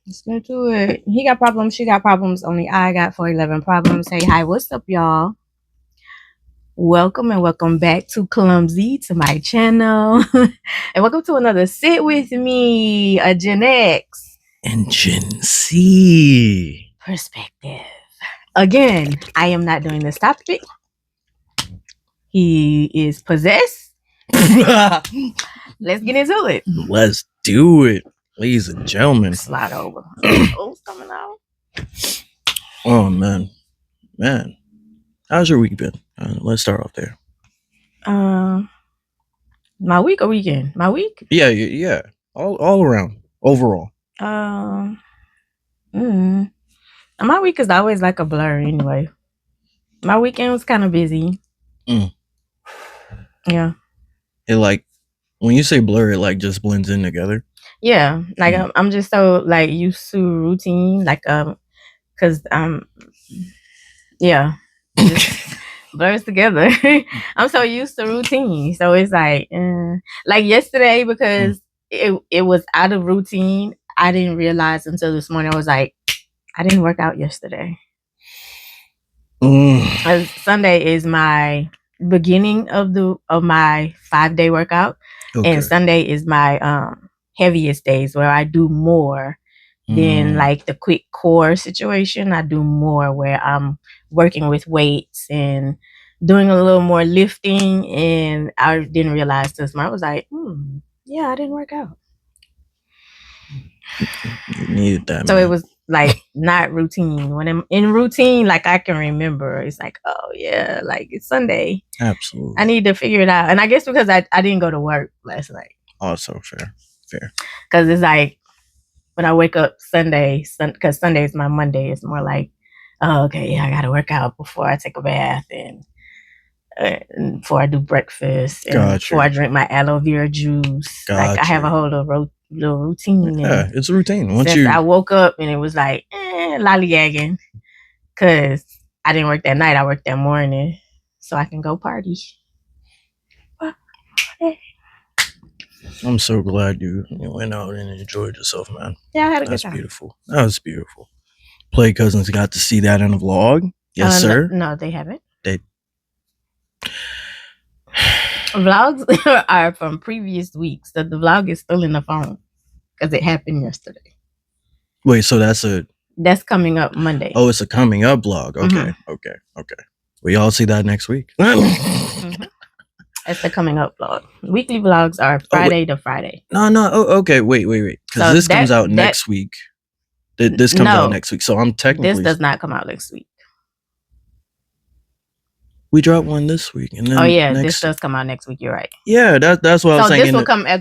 Let's get to it. He got problems, she got problems, only I got 411 problems. Hey, hi, what's up, y'all? Welcome and welcome back to Clumsy, to my channel. And welcome to another Sit With Me, a Gen X and genz perspective. Again, I am not doing this topic. He is possessed. Let's get into it. Let's do it, ladies and gentlemen. Slide over. Who's coming out? Oh man, how's your week been? Let's start off there. My week or weekend? My week? Yeah. All around, overall. My week is always like a blur anyway. My weekend was kind of busy. Yeah. It like, when you say blur, it like just blends in together. Yeah, like I'm just so like used to routine, like cause yeah, just blurs together. I'm so used to routine, so it's like yesterday, because it was out of routine. I didn't realize until this morning. I was like, I didn't work out yesterday. Sunday is my beginning of my 5-day workout, and Sunday is my heaviest days where I do more than like the quick core situation. I do more where I'm working with weights and doing a little more lifting, and I didn't realize this. I was like, yeah, I didn't work out. You needed that. So it was like not routine. When I'm in routine, like I can remember, it's like, oh yeah, like it's Sunday. Absolutely. I need to figure it out. And I guess because I didn't go to work last night. Also fair. Because it's like when I wake up Sunday, because Sunday is my Monday, it's more like, oh, okay, yeah, I got to work out before I take a bath and before I do breakfast and before I drink my aloe vera juice. Like I have a whole little routine. Yeah, it's a routine. I woke up and it was like lollygagging, because I didn't work that night. I worked that morning, so I can go party. I'm so glad you went out and enjoyed yourself, man. Yeah, I had a good time. That's beautiful. That was beautiful. Play Cousins got to see that in a vlog. Yes, sir. No, they haven't. Vlogs are from previous weeks. So the vlog is still in the phone because it happened yesterday. Wait, so that's coming up Monday. Oh, it's a coming up vlog. Okay. We all see that next week. That's the coming up vlog. Weekly vlogs are Friday to Friday. No. Oh, okay. Wait. Because this comes out next week. This comes out next week. So I'm technically. This does not come out next week. We dropped one this week, and then this does come out next week. You're right. Yeah, that's what I was saying.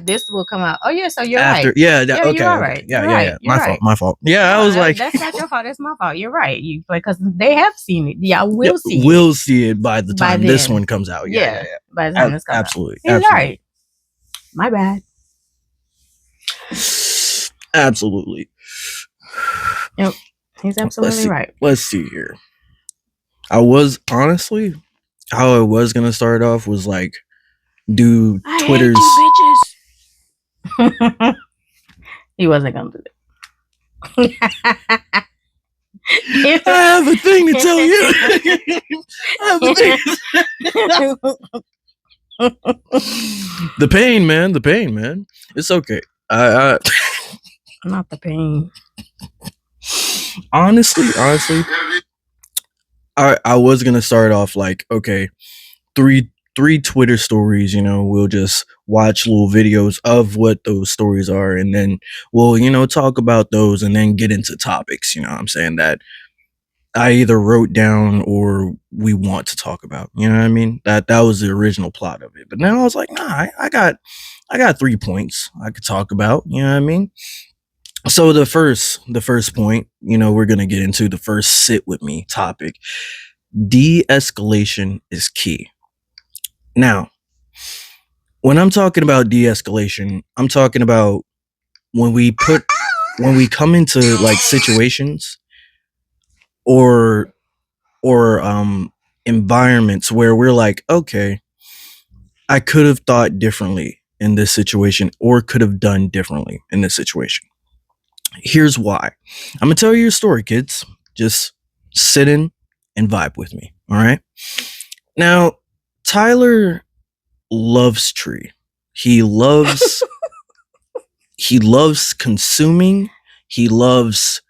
This will come out. Oh yeah, so you're after, right. Yeah, okay. You are right. Yeah. My fault. Yeah, I was like, that's not your fault. That's my fault. You're right. Because they have seen it. Yeah, we'll see. We'll see it by the time this one comes out. Yeah. By the time this comes out. Absolutely. Right. My bad. Absolutely. Yep. He's absolutely right. Let's see here. I was honestly. How I was gonna start off was like, do Twitter's. Bitches. He wasn't gonna do that. I have a thing to tell you. The pain, man. It's okay. Not the pain. Honestly. I was gonna start off like, okay, three Twitter stories, we'll just watch little videos of what those stories are, and then we'll, talk about those and then get into topics, what I'm saying, that I either wrote down or we want to talk about, you know what I mean? That was the original plot of it. But now I was like, nah, I got 3 points I could talk about, you know what I mean? So the first point, we're going to get into the first sit with me topic. De-escalation is key. Now, when I'm talking about de-escalation, I'm talking about when we come into like situations or environments where we're like, okay, I could have thought differently in this situation or could have done differently in this situation. Here's why. I'm gonna tell you a story, kids. Just sit in and vibe with me. All right. Now, Tyler loves tree. He loves he loves consuming. He loves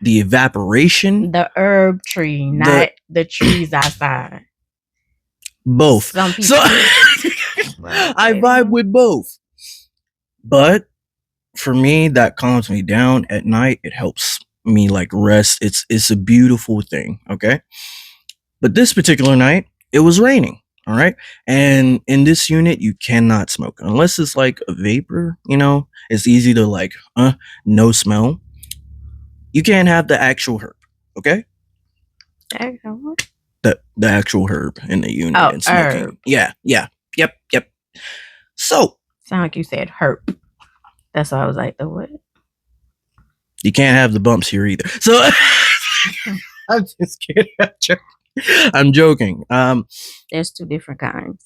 the evaporation. The herb tree, not the trees outside. Both. Some people. So I vibe with both. But for me, that calms me down at night. It helps me like rest. It's a beautiful thing. Okay. But this particular night, it was raining. All right. And in this unit, you cannot smoke unless it's like a vapor, it's easy to like, no smell. You can't have the actual herb. Okay. The actual herb in the unit and smoking. Herb. Yeah. Yep. So sound like you said herb. That's why I was like, the what? You can't have the bumps here either. So I'm just kidding. I'm joking. There's two different kinds.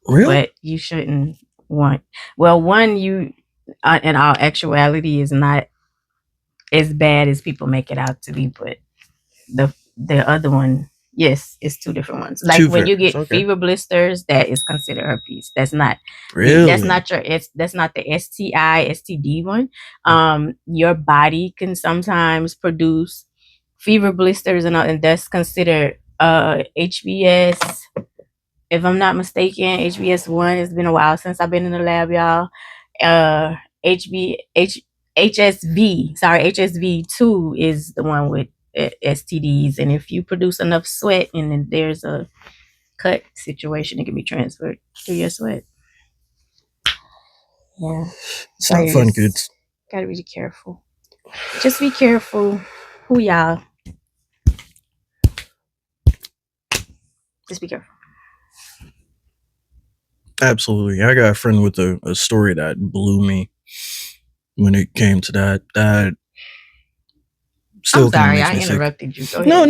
Really? But you shouldn't want. Well, one you in all actuality is not as bad as people make it out to be, but the other one, yes, it's two different ones. Like when you get fever blisters, that is considered herpes. That's not really. That's not that's not the STI, STD one. Your body can sometimes produce fever blisters and that's considered HBS. If I'm not mistaken, HBS1. It's been a while since I've been in the lab, y'all. HSV2 is the one with STDs, and if you produce enough sweat and then there's a cut situation, it can be transferred to your sweat. Yeah, it's not fun, kids. Gotta be careful. Just be careful. Who y'all? Just be careful. Absolutely. I got a friend with a story that blew me when it came to that. Still I'm sorry, I interrupted you. Go ahead.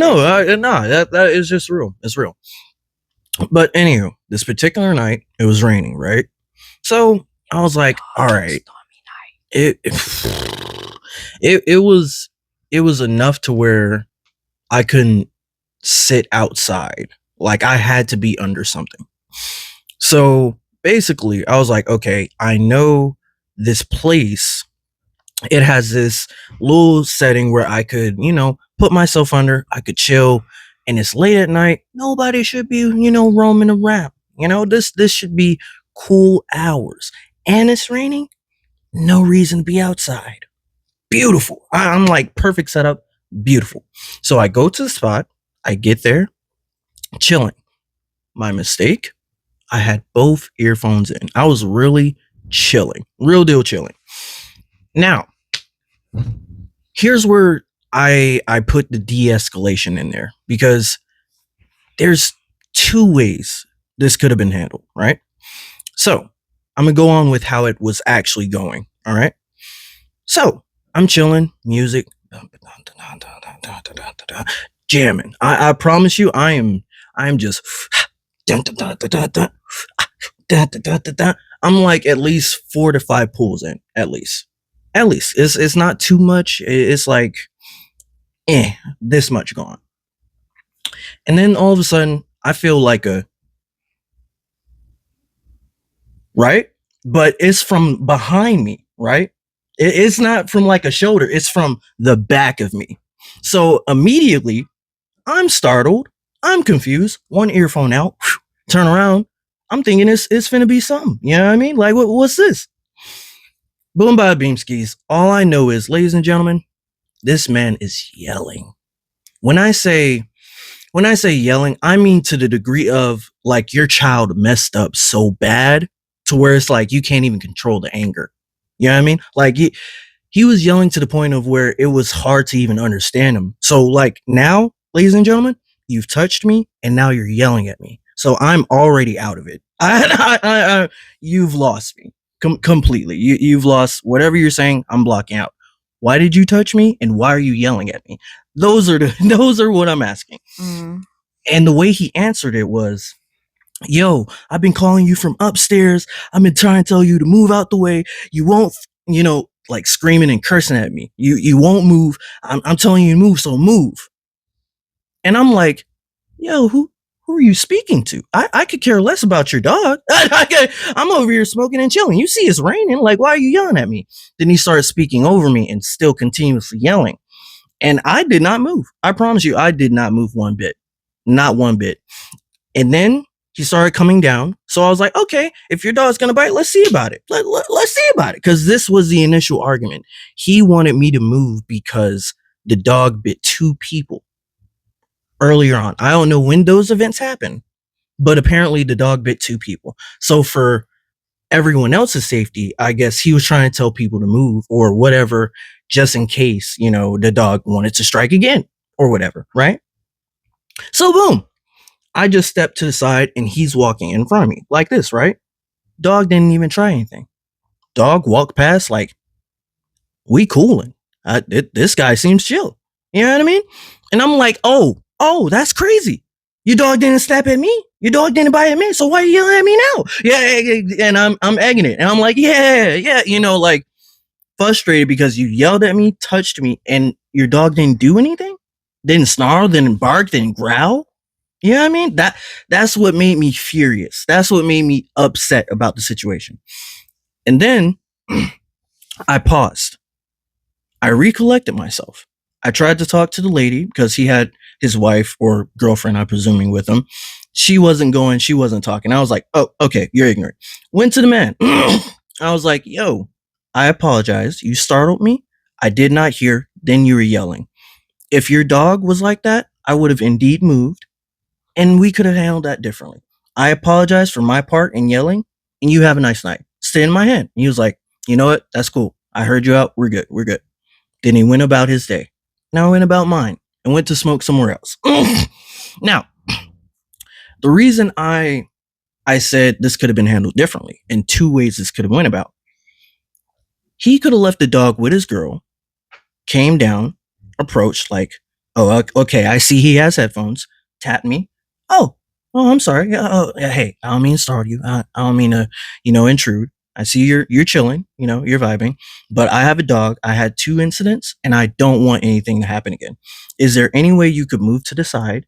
No, that is just real. It's real. But anywho, this particular night, it was raining, right? So I was like, all right. It was enough to where I couldn't sit outside. Like I had to be under something. So basically, I was like, okay, I know this place. It has this little setting where I could, put myself under. I could chill, and it's late at night. Nobody should be, roaming around. This should be cool hours, and it's raining. No reason to be outside. Beautiful. I'm like perfect setup. Beautiful. So I go to the spot. I get there, chilling. My mistake. I had both earphones in. I was really chilling. Real deal chilling. Now, here's where I put the de-escalation in there, because there's two ways this could have been handled, right? So I'm gonna go on with how it was actually going. All right. So I'm chilling, music, jamming. I promise you, I'm just I'm like at least 4 to 5 pulls in, at least. It's not too much. It's like this much gone. And then all of a sudden I feel like right, but it's from behind me, right? It's not from like a shoulder, it's from the back of me. So immediately I'm startled, I'm confused, one earphone out, turn around, I'm thinking it's finna be something. You know what I mean? Like, what's this? Boom, bada beam skis. All I know is, ladies and gentlemen, this man is yelling. When I say yelling, I mean to the degree of like your child messed up so bad to where it's like you can't even control the anger. You know what I mean? Like he was yelling to the point of where it was hard to even understand him. So like now, ladies and gentlemen, you've touched me and now you're yelling at me. So I'm already out of it. You've lost me completely. You've lost whatever you're saying. I'm blocking out. Why did you touch me? And why are you yelling at me? Those are what I'm asking. And the way he answered it was, yo, I've been calling you from upstairs. I've been trying to tell you to move out the way. You won't, like screaming and cursing at me. You won't move. I'm telling you to move, so move. And I'm like, yo, who are you speaking to? I could care less about your dog. I'm over here smoking and chilling. You see it's raining. Like, why are you yelling at me? Then he started speaking over me and still continuously yelling. And I did not move. I promise you, I did not move one bit. Not one bit. And then he started coming down. So I was like, okay, if your dog's going to bite, let's see about it. Let's see about it. Because this was the initial argument. He wanted me to move because the dog bit 2 people earlier on. I don't know when those events happened, but apparently the dog bit 2 people. So for everyone else's safety, I guess he was trying to tell people to move or whatever, just in case, the dog wanted to strike again or whatever, right? So boom, I just stepped to the side and he's walking in front of me like this, right? Dog didn't even try anything. Dog walked past like, we cooling. This guy seems chill. You know what I mean? And I'm like, oh, that's crazy. Your dog didn't snap at me. Your dog didn't bite at me. So why are you yelling at me now? Yeah, and I'm egging it. And I'm like, yeah, like frustrated because you yelled at me, touched me, and your dog didn't do anything? Didn't snarl, didn't bark, didn't growl? You know what I mean? That's what made me furious. That's what made me upset about the situation. And then I paused. I recollected myself. I tried to talk to the lady because he had his wife or girlfriend, I'm presuming, with him. She wasn't talking. I was like, oh, okay, you're ignorant. Went to the man. I was like, yo, I apologize. You startled me. I did not hear. Then you were yelling. If your dog was like that, I would have indeed moved and we could have handled that differently. I apologize for my part in yelling and you have a nice night. Stay in my hand. And he was like, you know what? That's cool. I heard you out. We're good. Then he went about his day. Now I went about mine and went to smoke somewhere else. Now, the reason I said this could have been handled differently, in 2 ways this could have went about. He could have left the dog with his girl, came down, approached like, oh, okay, I see he has headphones, tapped me. Oh, I'm sorry. Hey, I don't mean to startle you. I don't mean to, intrude. I see you're chilling, you're vibing, but I have a dog. I had 2 incidents and I don't want anything to happen again. Is there any way you could move to the side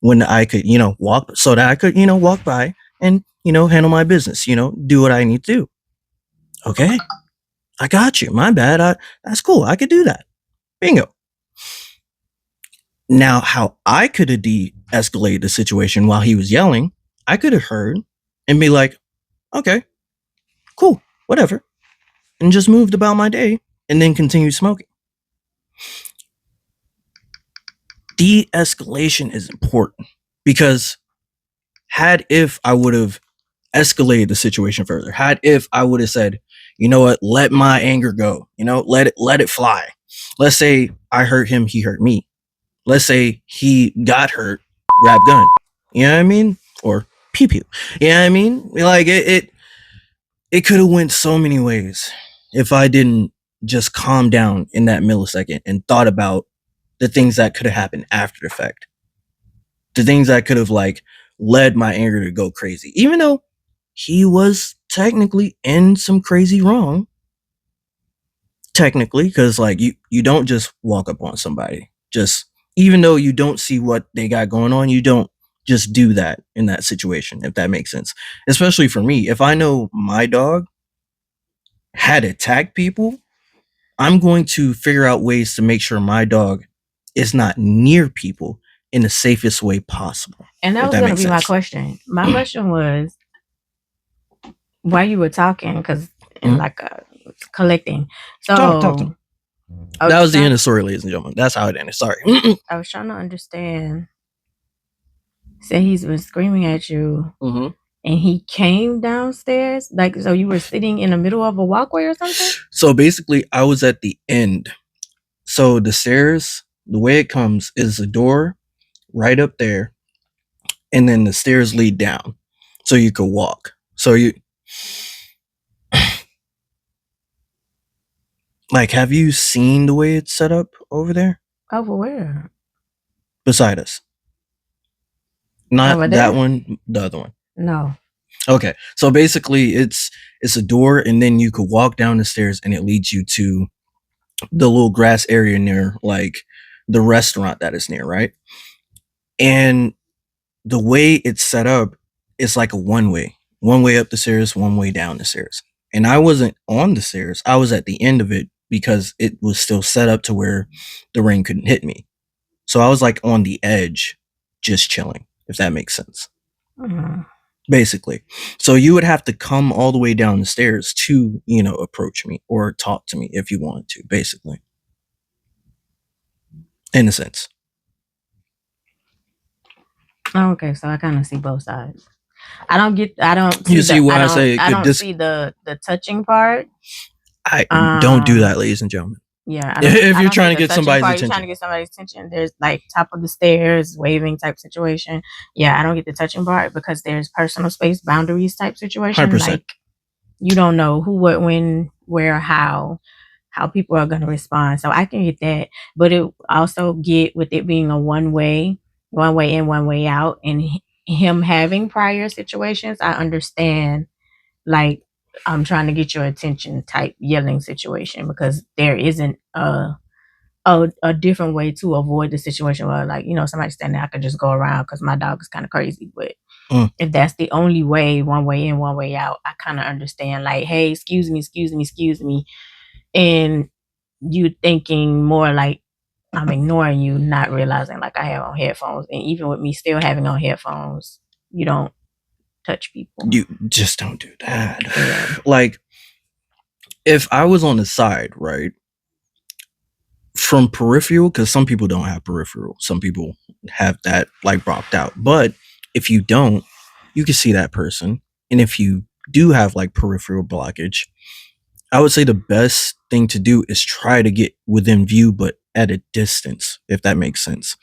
when I could, walk so that I could, walk by and, handle my business, do what I need to do? Okay. I got you. My bad. That's cool. I could do that. Bingo. Now, how I could have de-escalated the situation while he was yelling, I could have heard and be like, okay, cool, whatever, and just moved about my day and then continued smoking. De-escalation is important because if I would have escalated the situation further, if I would have said, you know what, let my anger go, let it fly. Let's say I hurt him, he hurt me. Let's say he got hurt, grab gun. You know what I mean? Or pew pew. You know what I mean? Like it could have went so many ways if I didn't just calm down in that millisecond and thought about the things that could have happened after the fact. The things that could have like led my anger to go crazy. Even though he was technically in some crazy wrong. Technically, because like you don't just walk up on somebody. Just even though you don't see what they got going on, you don't just do that in that situation, if that makes sense. Especially for me, if I know my dog had attacked people, I'm going to figure out ways to make sure my dog is not near people in the safest way possible. And that was going to be my question. My question was, while you were talking, because like collecting. So talk to me. That was the end of the story, ladies and gentlemen. That's how it ended. Sorry. I was trying to understand. Say he's been screaming at you, and he came downstairs. Like, so you were sitting in the middle of a walkway or something? So basically, I was at the end. So the stairs, the way it comes is a door right up there, and then the stairs lead down, so you could walk. So you. Like, have you seen the way it's set up over there? Over where? Beside us. Not that one, the other one. No. Okay. So basically it's It's a door, and then you could walk down the stairs, and it leads you to the little grass area near like the restaurant that is near, right? And the way it's set up is like a one way up the stairs, one way down the stairs. And I wasn't on the stairs, I was at the end of it because it was still set up to where the rain couldn't hit me. So I was like on the edge, just chilling, if that makes sense. Mm-hmm. Basically. So you would have to come all the way down the stairs to, approach me or talk to me if you wanted to, basically. In a sense. Okay, so I kind of see both sides. I don't You see why I say I don't see the touching part. I don't do that, ladies and gentlemen. Yeah, if you're trying to get somebody's attention, you're trying to get somebody's attention. There's like top of the stairs, waving type situation. Yeah, I don't get the touching part because there's personal space boundaries type situation. 100%. Like you don't know who, what, when, where, how people are going to respond. So I can get that, but it also get with it being a one way in, one way out, and him having prior situations. I understand, like, I'm trying to get your attention type yelling situation, because there isn't a different way to avoid the situation where, like, somebody standing there, I could just go around because my dog is kind of crazy. But if that's the only way, one way in, one way out, I kind of understand, like, hey, excuse me. And you thinking more like I'm ignoring you, not realizing like I have on headphones. And even with me still having on headphones, you don't touch people. You just don't do that. Yeah. Like, if I was on the side, right, from peripheral, because some people don't have peripheral, some people have that like blocked out. But if you don't, you can see that person. And if you do have like peripheral blockage, I would say the best thing to do is try to get within view, but at a distance, if that makes sense.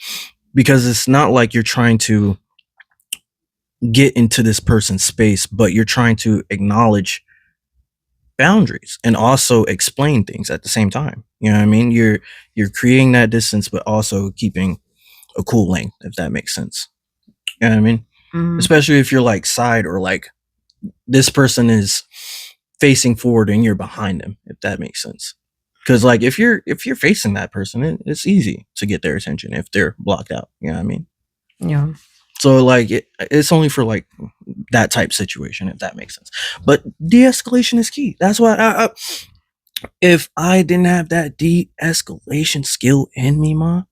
Because it's not like you're trying to get into this person's space, but you're trying to acknowledge boundaries and also explain things at the same time. You know what I mean? You're creating that distance, but also keeping a cool length, if that makes sense. You know what I mean? Mm-hmm. Especially if you're like side, or like this person is facing forward and you're behind them, if that makes sense. Because like if you're facing that person, it's easy to get their attention if they're blocked out. You know what I mean? Yeah. So like it's only for like that type situation, if that makes sense. But de-escalation is key. That's why if I didn't have that de-escalation skill in me, ma,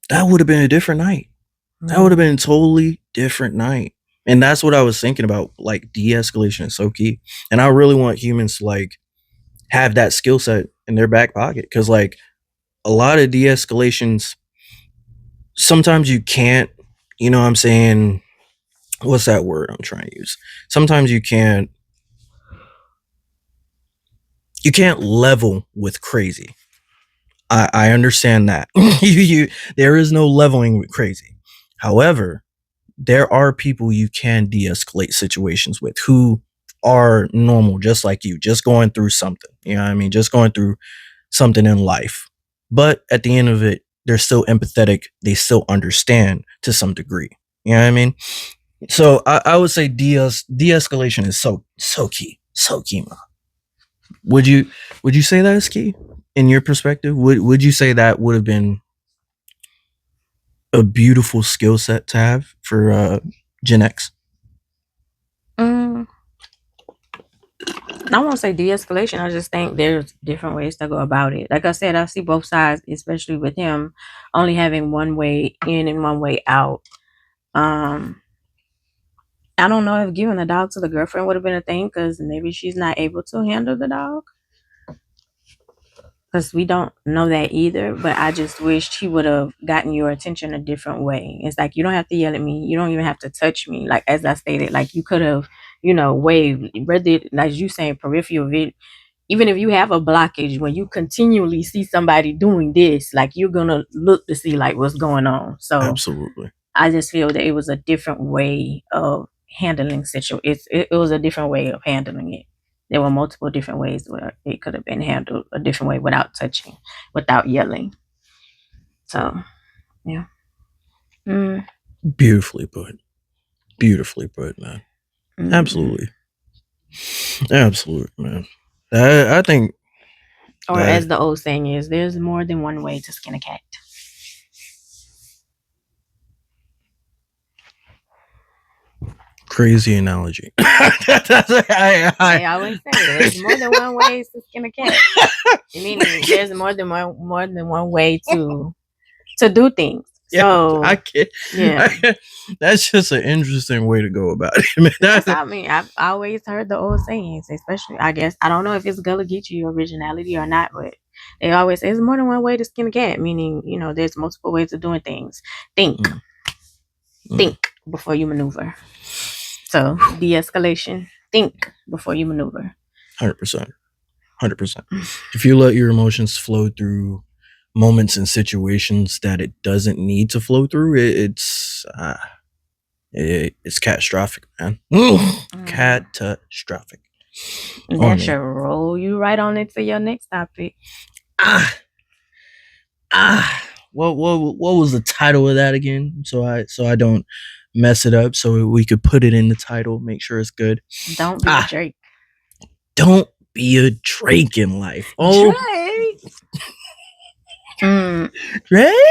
that would have been a different night. That would have been a totally different night. And that's what I was thinking about. Like, de-escalation is so key. And I really want humans to like have that skill set in their back pocket. Because like a lot of de-escalations, sometimes you can't, you know what I'm saying? What's that word I'm trying to use? Sometimes you can't level with crazy. I understand that. There is no leveling with crazy. However, there are people you can de-escalate situations with who are normal, just like you, just going through something. You know what I mean? Just going through something in life. But at the end of it, they're still empathetic. They still understand to some degree. You know what I mean? So I would say de-escalation is so key. So key, man. Would you say that is key in your perspective? Would you say that would have been a beautiful skill set to have for genx? I won't say de-escalation. I just think there's different ways to go about it. Like I said, I see both sides, especially with him only having one way in and one way out. I don't know if giving the dog to the girlfriend would have been a thing, because maybe she's not able to handle the dog. Because we don't know that either. But I just wished he would have gotten your attention a different way. It's like, you don't have to yell at me. You don't even have to touch me. Like, as I stated, like, you could have, waved. Rather, as you saying, peripheral vision. Even if you have a blockage, when you continually see somebody doing this, like, you're gonna look to see like what's going on. So absolutely, I just feel that it was a different way of handling situations. It was a different way of handling it. There were multiple different ways where it could have been handled a different way, without touching, without yelling. So, yeah. Beautifully put, man. Absolutely. Absolutely, man. I think, or as the old saying is, there's more than one way to skin a cat. Crazy analogy. I always say there's more than one way to skin a cat. Meaning there's more than one way to do things. Yeah, so I can't. Yeah, that's just an interesting way to go about it, man. That's I mean, I've always heard the old sayings, especially I guess I don't know if it's Gullah Geechee originality or not, but they always say there's more than one way to skin a cat. Meaning, there's multiple ways of doing things. Think before you maneuver. So de-escalation. Think before you maneuver. 100%. 100%. If you let your emotions flow through moments and situations that it doesn't need to flow through, it's catastrophic, man. Catastrophic. That should roll you right on into your next topic. What was the title of that again? So I don't mess it up. So we could put it in the title, make sure it's good. Don't be a Drake. Don't be a Drake in life. Oh, Drake.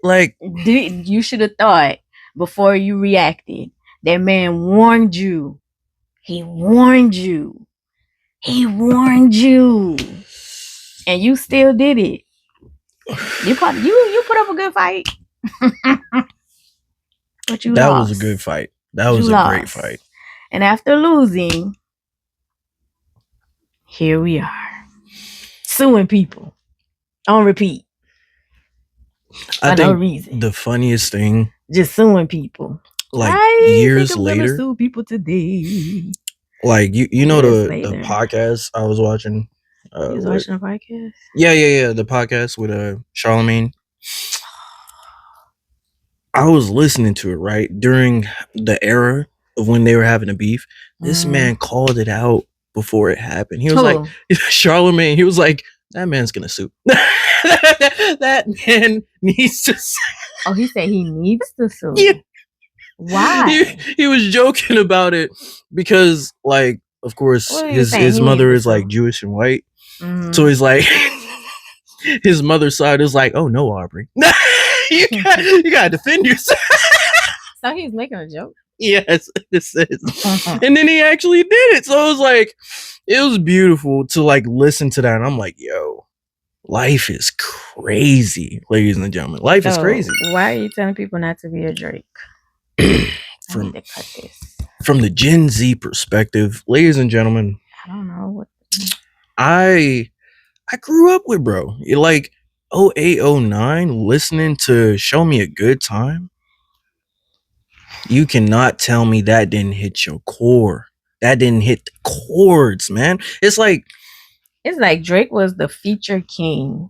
Like you should have thought before you reacted. That man warned you. He warned you. And you still did it. You put up a good fight. But you that lost. Was a good fight. That was a great fight. And after losing, here we are. Suing people. On repeat. I think no reason. The funniest thing. Just suing people. Like years later. Sue people today. Like you know the podcast I was watching. You was watching a podcast? Yeah. The podcast with Charlemagne. I was listening to it right during the era of when they were having a beef. This man called it out before it happened. He was like, Charlemagne. He was like, that man's gonna sue. That man needs to sue. Oh, he said he needs to sue. Yeah. Why? He was joking about it because, like, of course, his mother is like Jewish and white. Mm-hmm. So he's like, his mother's side is like, oh no, Aubrey, you gotta defend yourself. So he's making a joke. Yes, this is. And then he actually did it. So it was like, it was beautiful to like listen to that. And I'm like, yo, life is crazy, ladies and gentlemen. Life is crazy. Why are you telling people not to be a Drake? From the Gen Z perspective, ladies and gentlemen, I don't know what I grew up with, bro. Like 08, 09, listening to Show Me a Good Time. You cannot tell me that didn't hit your core. That didn't hit the chords, man. It's like Drake was the feature king.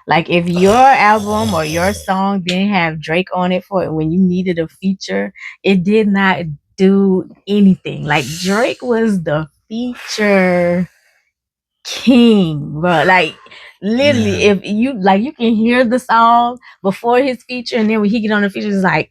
Like if your album or your song didn't have Drake on it for when you needed a feature, it did not do anything. Like Drake was the feature king, bro. Like literally, if you like, you can hear the song before his feature, and then when he get on the feature, it's like,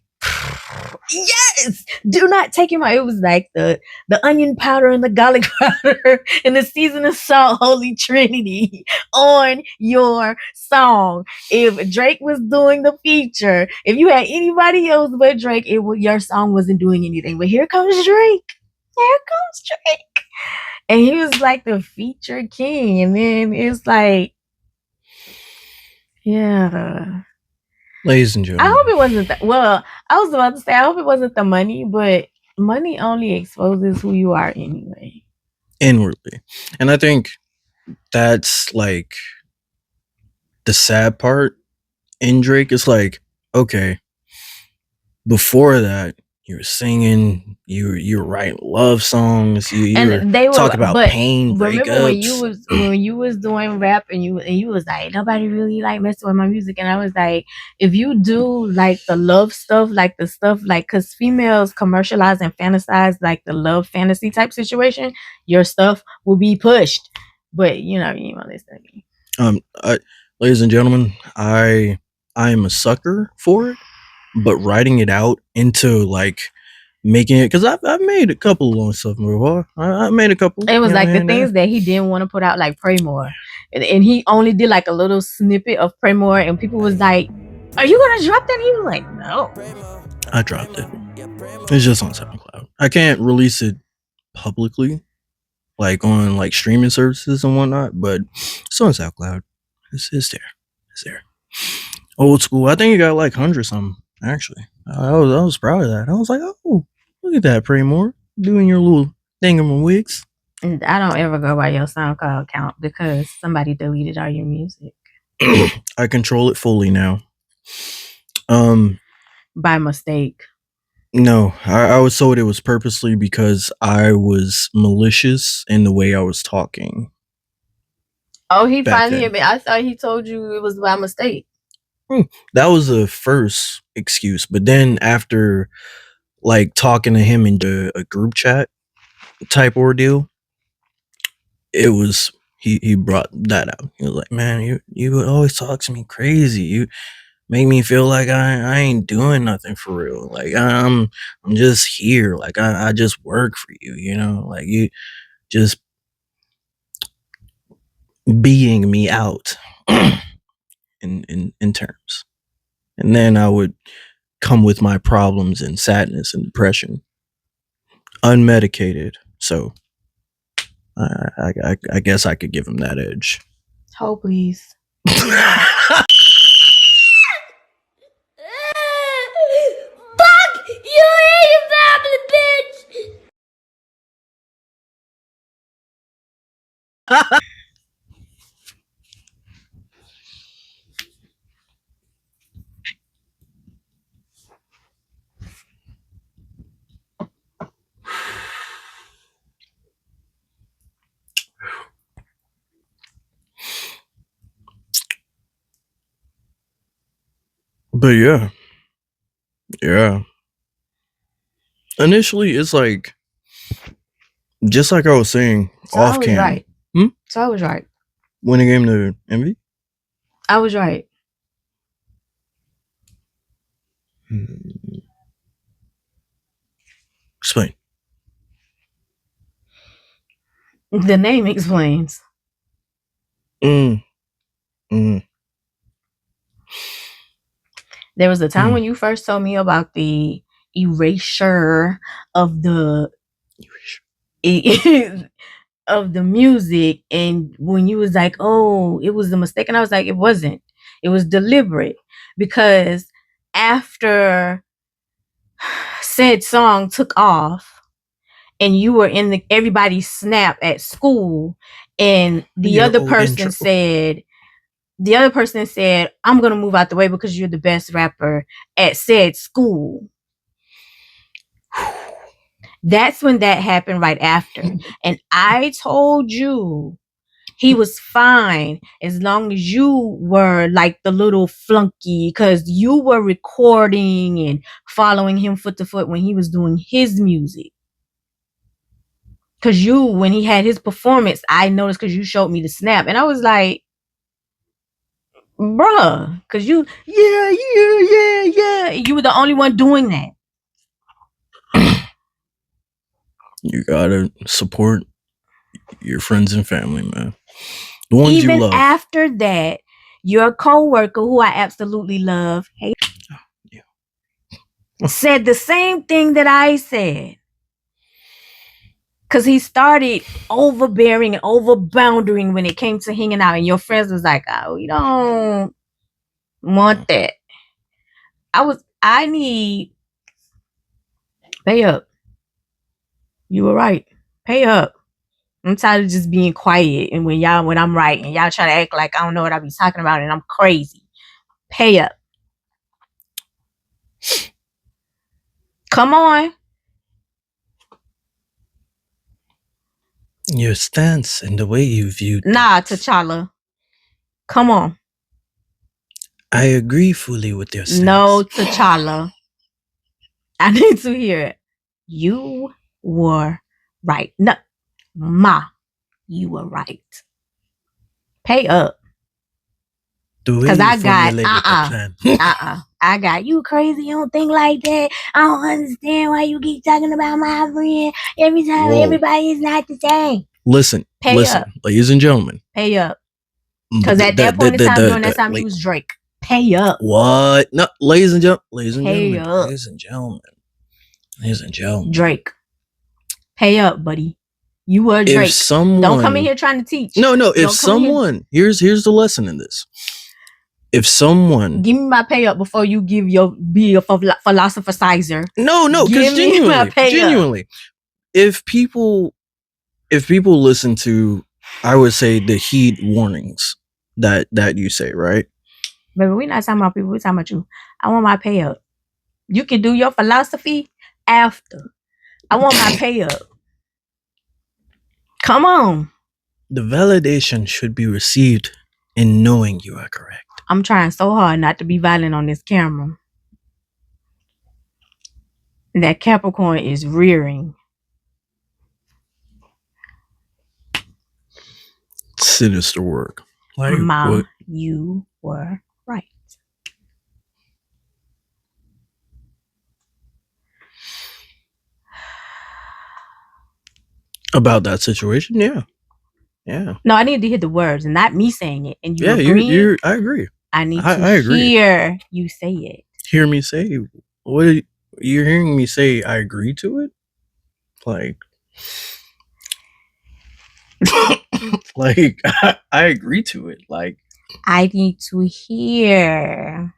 yes, do not take him out. It was like the onion powder and the garlic powder and the season of salt, holy trinity on your song. If Drake was doing the feature, if you had anybody else but Drake, your song wasn't doing anything. But here comes Drake. And he was like the feature king. And then it's like, yeah. Ladies and gentlemen, I hope it wasn't I was about to say, I hope it wasn't the money, but money only exposes who you are anyway. Inwardly. And I think that's like the sad part in Drake. Is like, okay, before that, you were singing, you were writing love songs, you were talking about pain, breakups. Remember when you was doing rap and you was like, nobody really like messing with my music, and I was like, if you do like the love stuff, like the stuff like, because females commercialize and fantasize like the love fantasy type situation, your stuff will be pushed. But you ain't want to listen to me. Ladies and gentlemen, I am a sucker for it. But writing it out into like making it, because I've made a couple of stuff before. I made a couple. It was like the things that he didn't want to put out, like Pray More, and he only did like a little snippet of Pray More, and people was like, "Are you gonna drop that?" And he was like, "No." I dropped it. It's just on SoundCloud. I can't release it publicly, like on like streaming services and whatnot, but it's on SoundCloud. It's there. It's there. Old school. I think it got like 100 something. Actually, I was proud of that. I was like, oh, look at that, Pray More, doing your little thingamawigs. And I don't ever go by your SoundCloud account because somebody deleted all your music. I control it fully now. By mistake. No, I was told it was purposely because I was malicious in the way I was talking. Oh, he finally admitted. I thought he told you it was by mistake. That was the first excuse, but then after like talking to him into a group chat type ordeal, it was he brought that out. He was like, "Man, you would always talk to me crazy. You make me feel like I ain't doing nothing for real. Like I'm just here. Like I just work for you, you know, like you just being me out in terms." And then I would come with my problems and sadness and depression, unmedicated. So I guess I could give him that edge. Oh, please. Fuck you and your family, bitch. But yeah. Initially, it's like, just like I was saying, so off cam. Right. So I was right. When it came to Envy? I was right. Explain. The name explains. There was a time when you first told me about the erasure of the of the music, and when you was like, "Oh, it was a mistake," and I was like, "It wasn't. It was deliberate," because after said song took off, and you were in everybody's snap at school, and the other person said, "I'm gonna move out the way because you're the best rapper at said school." That's when that happened right after. And I told you he was fine as long as you were like the little flunky, because you were recording and following him foot to foot when he was doing his music. Because when he had his performance, I noticed because you showed me the snap, and I was like, bruh, because you were the only one doing that. You gotta support your friends and family, man. The ones even you love. After that, your co-worker, who I absolutely love, said the same thing that I said. Because he started overbearing and overboundering when it came to hanging out, and your friends was like, "Oh, we don't want that." I need pay up. You were right. Pay up. I'm tired of just being quiet, and when I'm right and y'all try to act like I don't know what I be talking about and I'm crazy. Pay up. Come on. Your stance and the way you viewed T'Challa. Come on. I agree fully with your stance. No, T'Challa. I need to hear it. You were right. No, Ma, you were right. Pay up. Because I got I got you crazy. You don't think like that. I don't understand why you keep talking about my friend every time. Whoa. Everybody is not the same. Listen, ladies and gentlemen. Pay up. Because at that point in time, during that time, he was Drake. Pay up. What? No, ladies and gentlemen. Ladies and gentlemen. Drake. Pay up, buddy. You were Drake. If someone, don't come in here trying to teach. No. If someone, here's the lesson in this. If someone, give me my pay up before you be a philosophizer. No, because genuinely, if people listen to, I would say, the heat warnings that you say, right? Baby, we're not talking about people. We're talking about you. I want my pay up. You can do your philosophy after. I want my pay up. Come on. The validation should be received in knowing you are correct. I'm trying so hard not to be violent on this camera. That Capricorn is rearing. Sinister work. Like, Mom, you were right. About that situation, yeah. No, I need to hear the words and not me saying it. And you agree? I agree. I need to hear you say it. Hear me say? What are you hearing me say? I agree to it? Like, I agree to it. Like, I need to hear.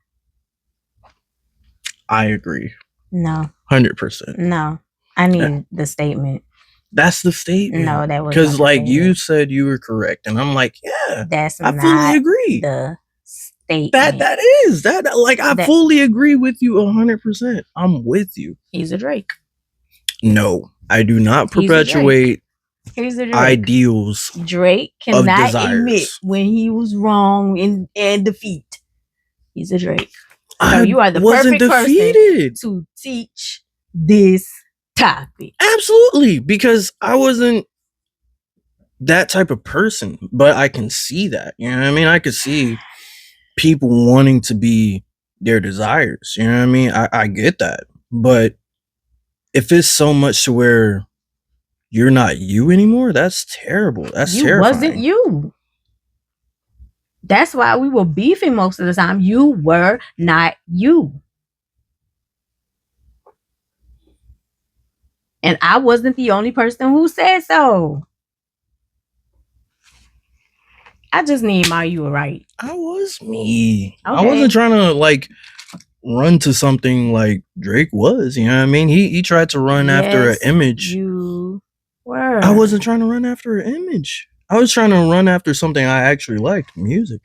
I agree. No. 100%. No. I need the statement. That's the statement. No, that was because you said you were correct, and I'm like, yeah, I fully agree. The statement. That is I fully agree with you 100%. I'm with you. He's a Drake. No, I do not perpetuate ideals. Drake cannot admit when he was wrong and defeat. He's a Drake. So you are the perfect person to teach this topic. Absolutely, because I wasn't that type of person, but I can see that. You know what I mean? I could see people wanting to be their desires. You know what I mean? I get that. But if it's so much to where you're not you anymore, that's terrible. That's terrifying. You wasn't you. That's why we were beefing most of the time. You were not you. And I wasn't the only person who said so. I just need my you were right. I was me. Okay. I wasn't trying to run to something like Drake was. You know what I mean? He tried to run after an image. You were. I wasn't trying to run after an image. I was trying to run after something I actually liked, music.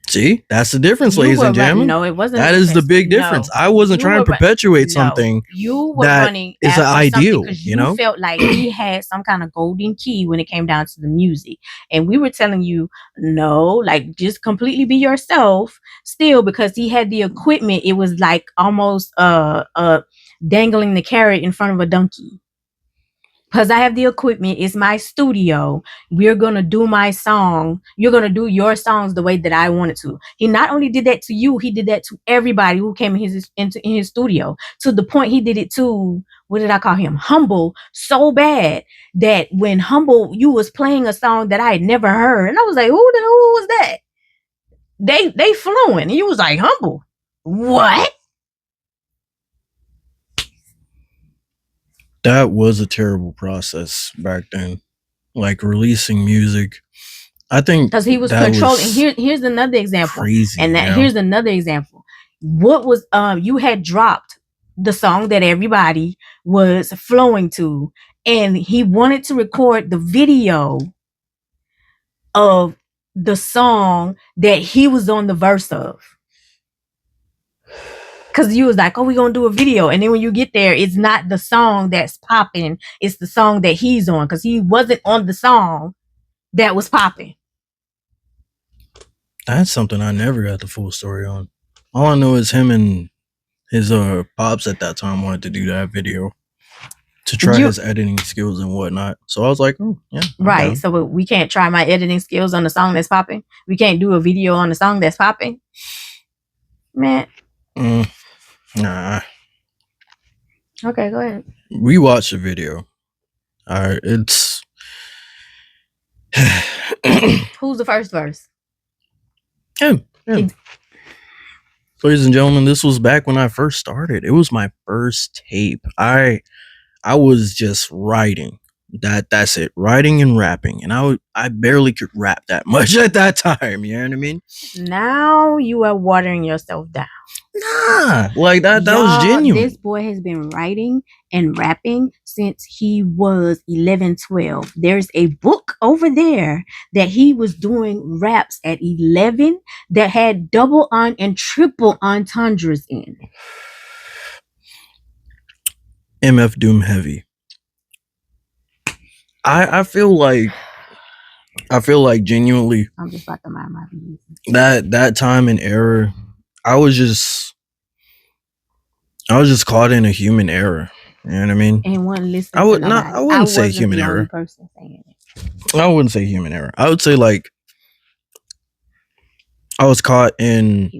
See, that's the difference, ladies and gentlemen. No, it wasn't. That is the big difference. I wasn't trying to perpetuate something. You were running is an ideal. You felt like he had some kind of golden key when it came down to the music, and we were telling you no, just completely be yourself. Still, because he had the equipment, it was like almost dangling the carrot in front of a donkey. Because I have the equipment, it's my studio. We're gonna do my song. You're gonna do your songs the way that I wanted to. He not only did that to you, he did that to everybody who came in his studio. To the point he did it to, what did I call him? Humble, so bad that when Humble, you was playing a song that I had never heard, and I was like, who the hell was that? They flowing. And you was like, Humble, what? That was a terrible process back then, releasing music. I think because he was controlling. Here's another example. Crazy, and here's another example. What was you had dropped the song that everybody was flowing to, and he wanted to record the video of the song that he was on the verse of. Because you was like, oh, we're going to do a video. And then when you get there, it's not the song that's popping. It's the song that he's on. Because he wasn't on the song that was popping. That's something I never got the full story on. All I know is him and his pops at that time wanted to do that video to try his editing skills and whatnot. So I was like, oh yeah, right. So we can't try my editing skills on the song that's popping. We can't do a video on the song that's popping, man. Nah. Okay, go ahead. We watched the video. All right, it's who's the first verse? Him. Ladies and gentlemen, this was back when I first started. It was my first tape. I was just writing. That's it. Writing and rapping. And I barely could rap that much at that time. You know what I mean? Now you are watering yourself down. Nah, like that was genuine. This boy has been writing and rapping since he was 11, 12. There's a book over there that he was doing raps at 11 that had double and triple entendres in. MF Doom Heavy. I feel like genuinely, I'm just about to mind my business. That time and era, I was just caught in a human error. You know what I mean? And one listen. I wouldn't say human error. I wouldn't say human error. I would say like I was caught in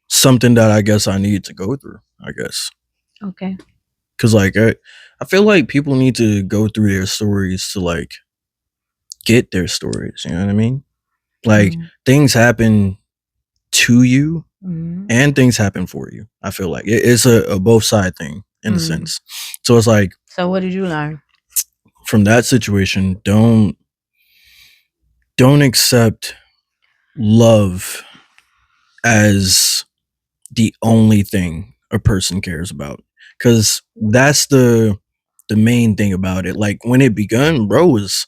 something that I guess I needed to go through. I guess. Okay. Cause like I feel like people need to go through their stories to like get their stories. You know what I mean? Like things happen to you and things happen for you. I feel like it's a both side thing in a sense. So it's like. So what did you learn from that situation? Don't accept love as the only thing a person cares about, because that's the main thing about it. Like when it begun, bro was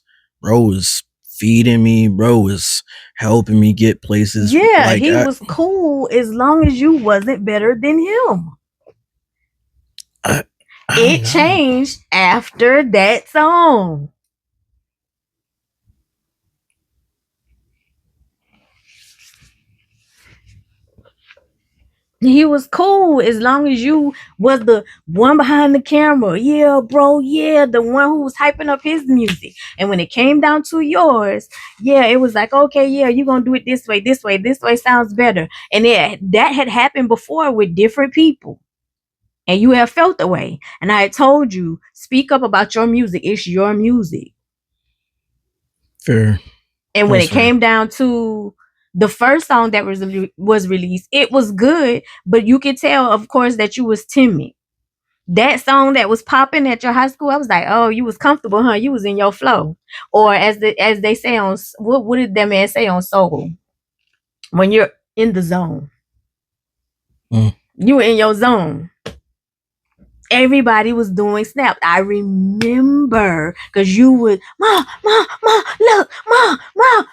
feeding me, bro was helping me get places. Yeah, like, he was cool as long as you wasn't better than him. It changed after that song. He was cool as long as you was the one behind the camera. Yeah, bro. Yeah, the one who was hyping up his music. And when it came down to yours, yeah, it was like, okay, yeah, you're going to do it this way. This way sounds better. And that had happened before with different people. And you have felt the way. And I had told you, speak up about your music. It's your music. Fair. And when it came down to the first song that was released, it was good, but you could tell, of course, that you was timid. That song that was popping at your high school, I was like, oh, you was comfortable, huh? You was in your flow. Or as they say on, what did that man say on Soul? When you're in the zone. You were in your zone. Everybody was doing snap. I remember because you would, Ma, look, Ma.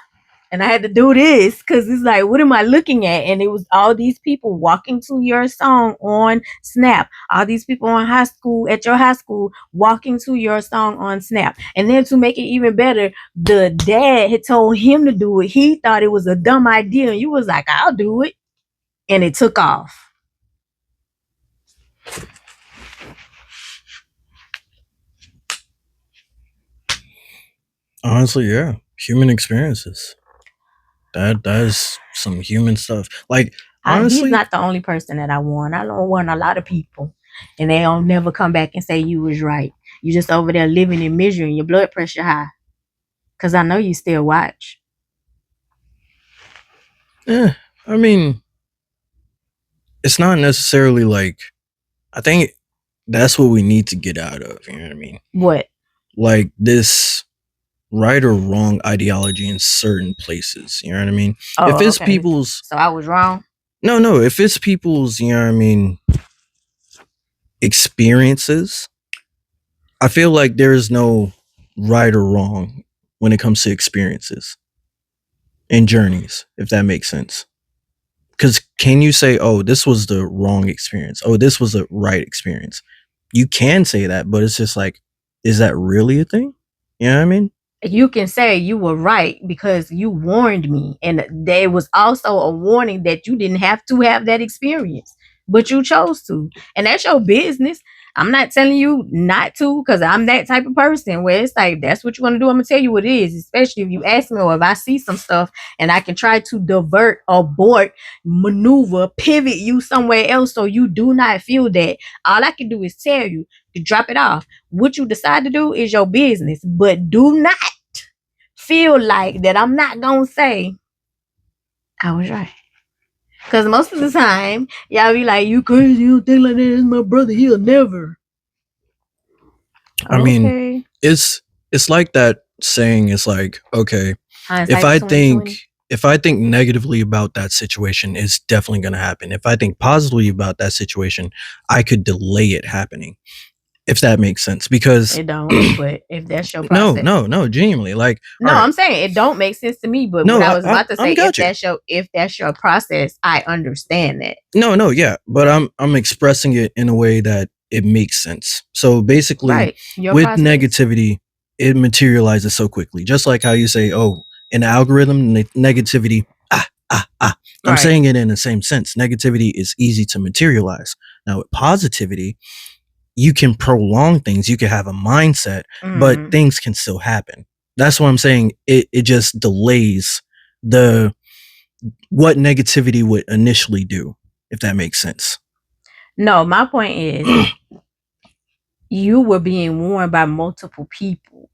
And I had to do this because it's like, what am I looking at? And it was all these people walking to your song on Snap. All these people at your high school, walking to your song on Snap. And then to make it even better, the dad had told him to do it. He thought it was a dumb idea. And you was like, I'll do it. And it took off. Honestly, yeah. Human experiences. That is some human stuff. Like, honestly, he's not the only person that I won. I don't want a lot of people, and they don't never come back and say you was right. You just over there living and measuring your blood pressure high. Cause I know you still watch. Yeah, I mean, it's not necessarily like. I think that's what we need to get out of. You know what I mean? What? Like this right or wrong ideology in certain places. You know what I mean? If it's people's. So I was wrong? No. If it's people's, you know what I mean, experiences, I feel like there is no right or wrong when it comes to experiences and journeys, if that makes sense. Because can you say, oh, this was the wrong experience? Oh, this was the right experience? You can say that, but it's just like, is that really a thing? You know what I mean? You can say you were right because you warned me. And there was also a warning that you didn't have to have that experience, but you chose to. And that's your business. I'm not telling you not to, because I'm that type of person where it's like, that's what you want to do. I'm gonna tell you what it is, especially if you ask me, or if I see some stuff and I can try to divert, abort, maneuver, pivot you somewhere else so you do not feel that. All I can do is tell you to drop it off. What you decide to do is your business, but do not feel like that I'm not gonna say I was right. Cause most of the time, y'all be like, "You crazy? You think like that? It's my brother. He'll never." I mean, it's like that saying. It's like, okay, if I think negatively about that situation, it's definitely going to happen. If I think positively about that situation, I could delay it happening. If that makes sense, because it don't. But if that's your process, no, genuinely, like, no, right. I'm saying it don't make sense to me. But no, what I was about to say, if that's your process, I understand that. No, yeah, but I'm expressing it in a way that it makes sense. So basically, right. With process. Negativity, it materializes so quickly. Just like how you say, oh, in the algorithm, negativity, I'm right. saying it in the same sense. Negativity is easy to materialize. Now with positivity, you can prolong things. You can have a mindset, but things can still happen. That's what I'm saying. It just delays what negativity would initially do, if that makes sense. No, my point is you were being warned by multiple people,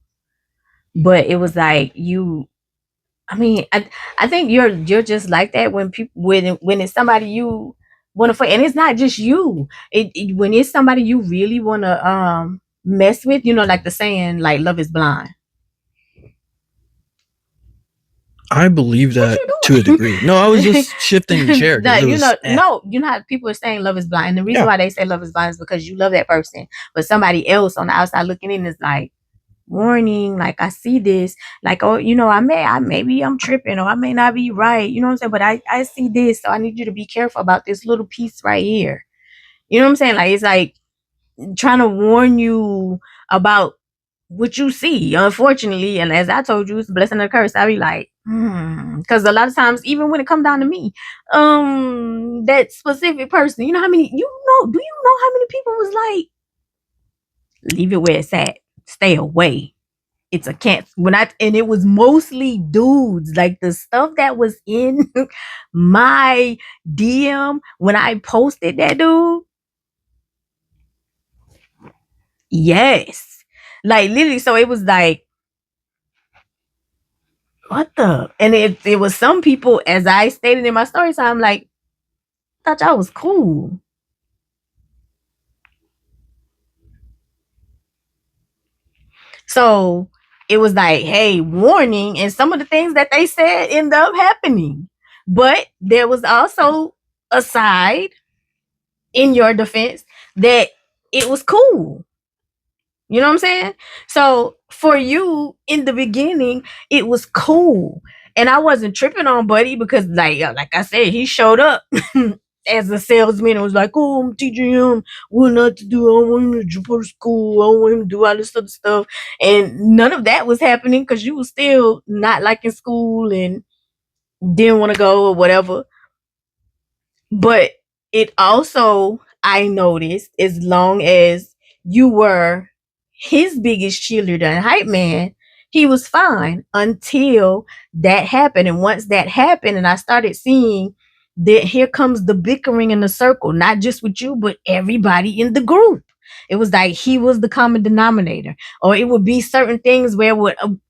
but it was like you. I mean, I think you're just like that when people when it's somebody you want to, and it's not just you. When it's somebody you really want to mess with, you know, like the saying, like love is blind. I believe that to a degree. No, I was just shifting the chair. You know how people are saying love is blind. And the reason why they say love is blind is because you love that person, but somebody else on the outside looking in is like, warning, like I see this, like, oh, you know, maybe I'm tripping, or I may not be right, you know what I'm saying, but I see this, so I need you to be careful about this little piece right here. You know what I'm saying? Like, it's like trying to warn you about what you see, unfortunately. And as I told you, it's a blessing and a curse. I be like, because a lot of times, even when it come down to me, that specific person, you know how many, do you know how many people was like, leave it where it's at, stay away, it's a cancer. And it was mostly dudes. Like the stuff that was in my DM when I posted that dude. Yes. Like literally, so it was like, what the? And it was some people, as I stated in my story, so I'm like, thought y'all was cool. So it was like, hey, warning, and some of the things that they said end up happening. But there was also a side in your defense that it was cool. You know what I'm saying? So for you in the beginning, it was cool. And I wasn't tripping on Buddy because like I said, he showed up as a salesman and was like, oh, I'm teaching him what not to do. I don't want him to go to school. I don't want him to do all this other stuff. And none of that was happening because you was still not liking school and didn't want to go or whatever. But it also, I noticed, as long as you were his biggest cheerleader and hype man, he was fine until that happened. And once that happened, and I started seeing that here comes the bickering in the circle, not just with you, but everybody in the group. It was like he was the common denominator, or it would be certain things where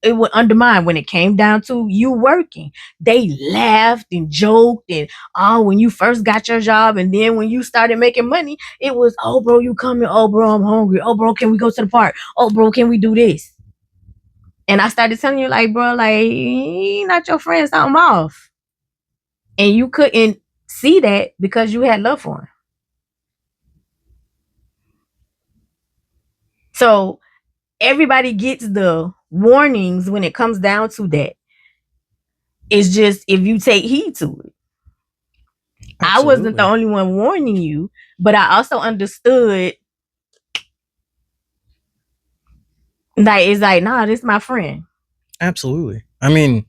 it would undermine when it came down to you working. They laughed and joked, and oh, when you first got your job, and then when you started making money, it was, oh, bro, you coming? Oh, bro, I'm hungry. Oh, bro, can we go to the park? Oh, bro, can we do this? And I started telling you, like, bro, like, he not your friend, something off. And you couldn't see that because you had love for him. So everybody gets the warnings when it comes down to that. It's just if you take heed to it. Absolutely. I wasn't the only one warning you, but I also understood. Like, it's like, nah, this is my friend. Absolutely. I mean,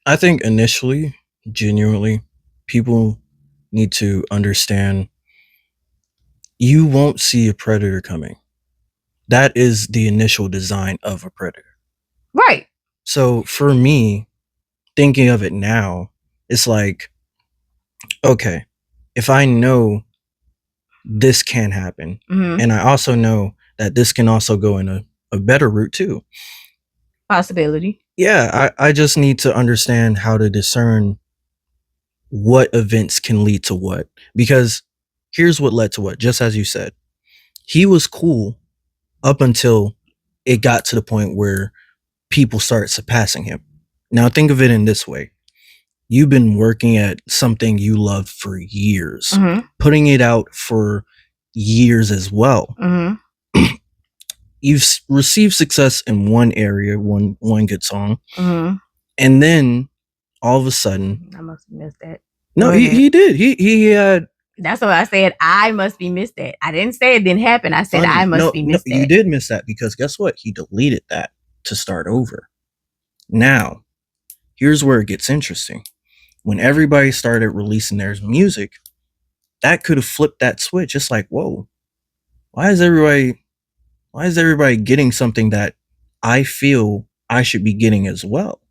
I think initially, genuinely, people need to understand you won't see a predator coming. That is the initial design of a predator. Right. So for me, thinking of it now, it's like, okay, if I know this can happen, and I also know that this can also go in a better route too. Possibility. Yeah, I just need to understand how to discern what events can lead to what. Because here's what led to what, just as you said. He was cool up until it got to the point where people started surpassing him. Now think of it in this way. You've been working at something you love for years, putting it out for years as well. You've received success in one area, one good song, and then all of a sudden, I must have missed that. No, he did. He had. That's what I said. I must be missed that. I didn't say it didn't happen. I said I must be missed that. You did miss that because guess what? He deleted that to start over. Now, here's where it gets interesting. When everybody started releasing their music, that could have flipped that switch. It's like, whoa, why is everybody getting something that I feel I should be getting as well?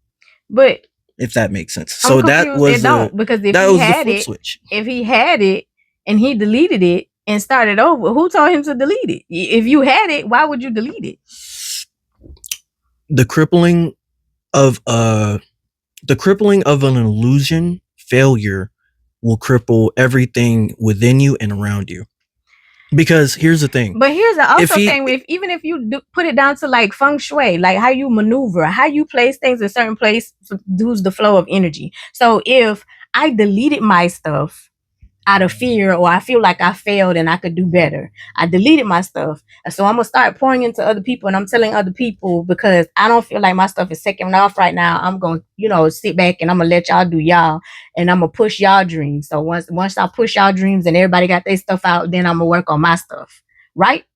But if that makes sense. So that was because if he had it, switch. If he had it and he deleted it and started over, who told him to delete it? If you had it, why would you delete it? The crippling of an illusion failure will cripple everything within you and around you. Because here's the thing. But here's the also thing with even if you put it down to like feng shui, like how you maneuver, how you place things in a certain place does the flow of energy. So if I deleted my stuff out of fear, or I feel like I failed and I could do better, I deleted my stuff. So I'm gonna start pouring into other people, and I'm telling other people because I don't feel like my stuff is second off right now. I'm gonna, sit back and I'm gonna let y'all do y'all, and I'm gonna push y'all dreams. So once I push y'all dreams and everybody got their stuff out, then I'm gonna work on my stuff, right?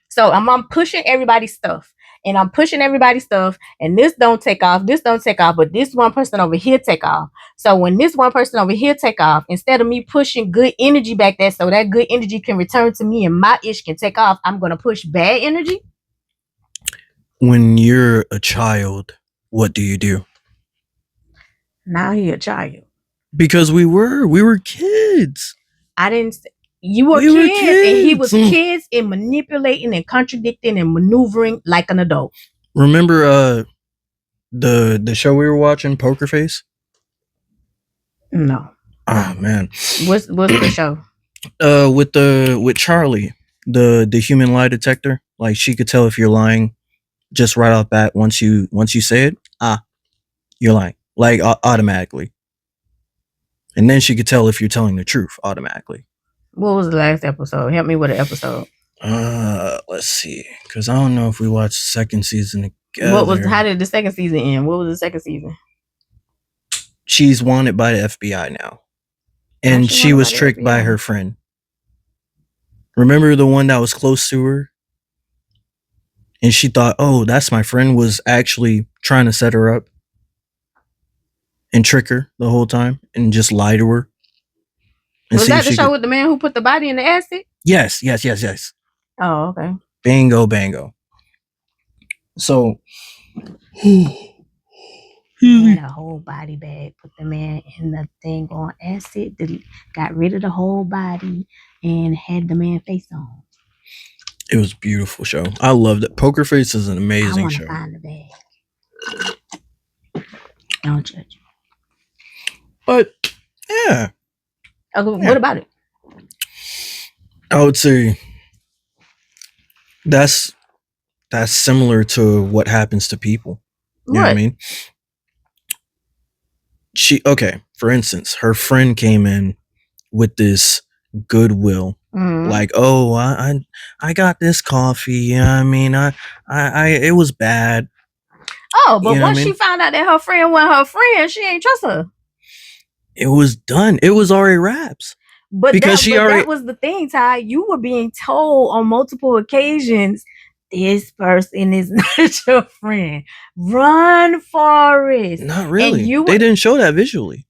So I'm pushing everybody's stuff. And I'm pushing everybody's stuff, and this don't take off, but this one person over here take off. So when this one person over here take off, instead of me pushing good energy back there so that good energy can return to me and my ish can take off, I'm going to push bad energy. When you're a child, what do you do? Now you're a child. Because we were kids. I didn't... You were kids, and he was kids in manipulating and contradicting and maneuvering like an adult. Remember the show we were watching, Poker Face? No. Oh man. What's the show? With Charlie, the human lie detector. Like she could tell if you're lying just right off bat once you say it. You're lying. Like automatically. And then she could tell if you're telling the truth automatically. What was the last episode? Help me with an episode. Let's see, because I don't know if we watched the second season together. How did the second season end? What was the second season? She's wanted by the FBI now, and she was tricked by her friend. Remember the one that was close to her, and she thought, "Oh, that's my friend," was actually trying to set her up and trick her the whole time, and just lie to her. Was that the show with the man who put the body in the acid? Yes. Oh, okay. Bango. So, he had a whole body bag, put the man in the thing on acid, got rid of the whole body, and had the man face on. It was a beautiful show. I loved it. Poker Face is an amazing show. I want to find the bag. Don't judge you. But, yeah. Okay, what about it? I would say that's similar to what happens to people. You know what I mean? For instance, her friend came in with this goodwill. Like, oh, I got this coffee. You know what I mean? I it was bad. Oh, but once she found out that her friend wasn't her friend, she ain't trust her. It was done. It was already wraps. But that was the thing, Ty. You were being told on multiple occasions, this person is not your friend. Run, Forrest. Not really. They didn't show that visually.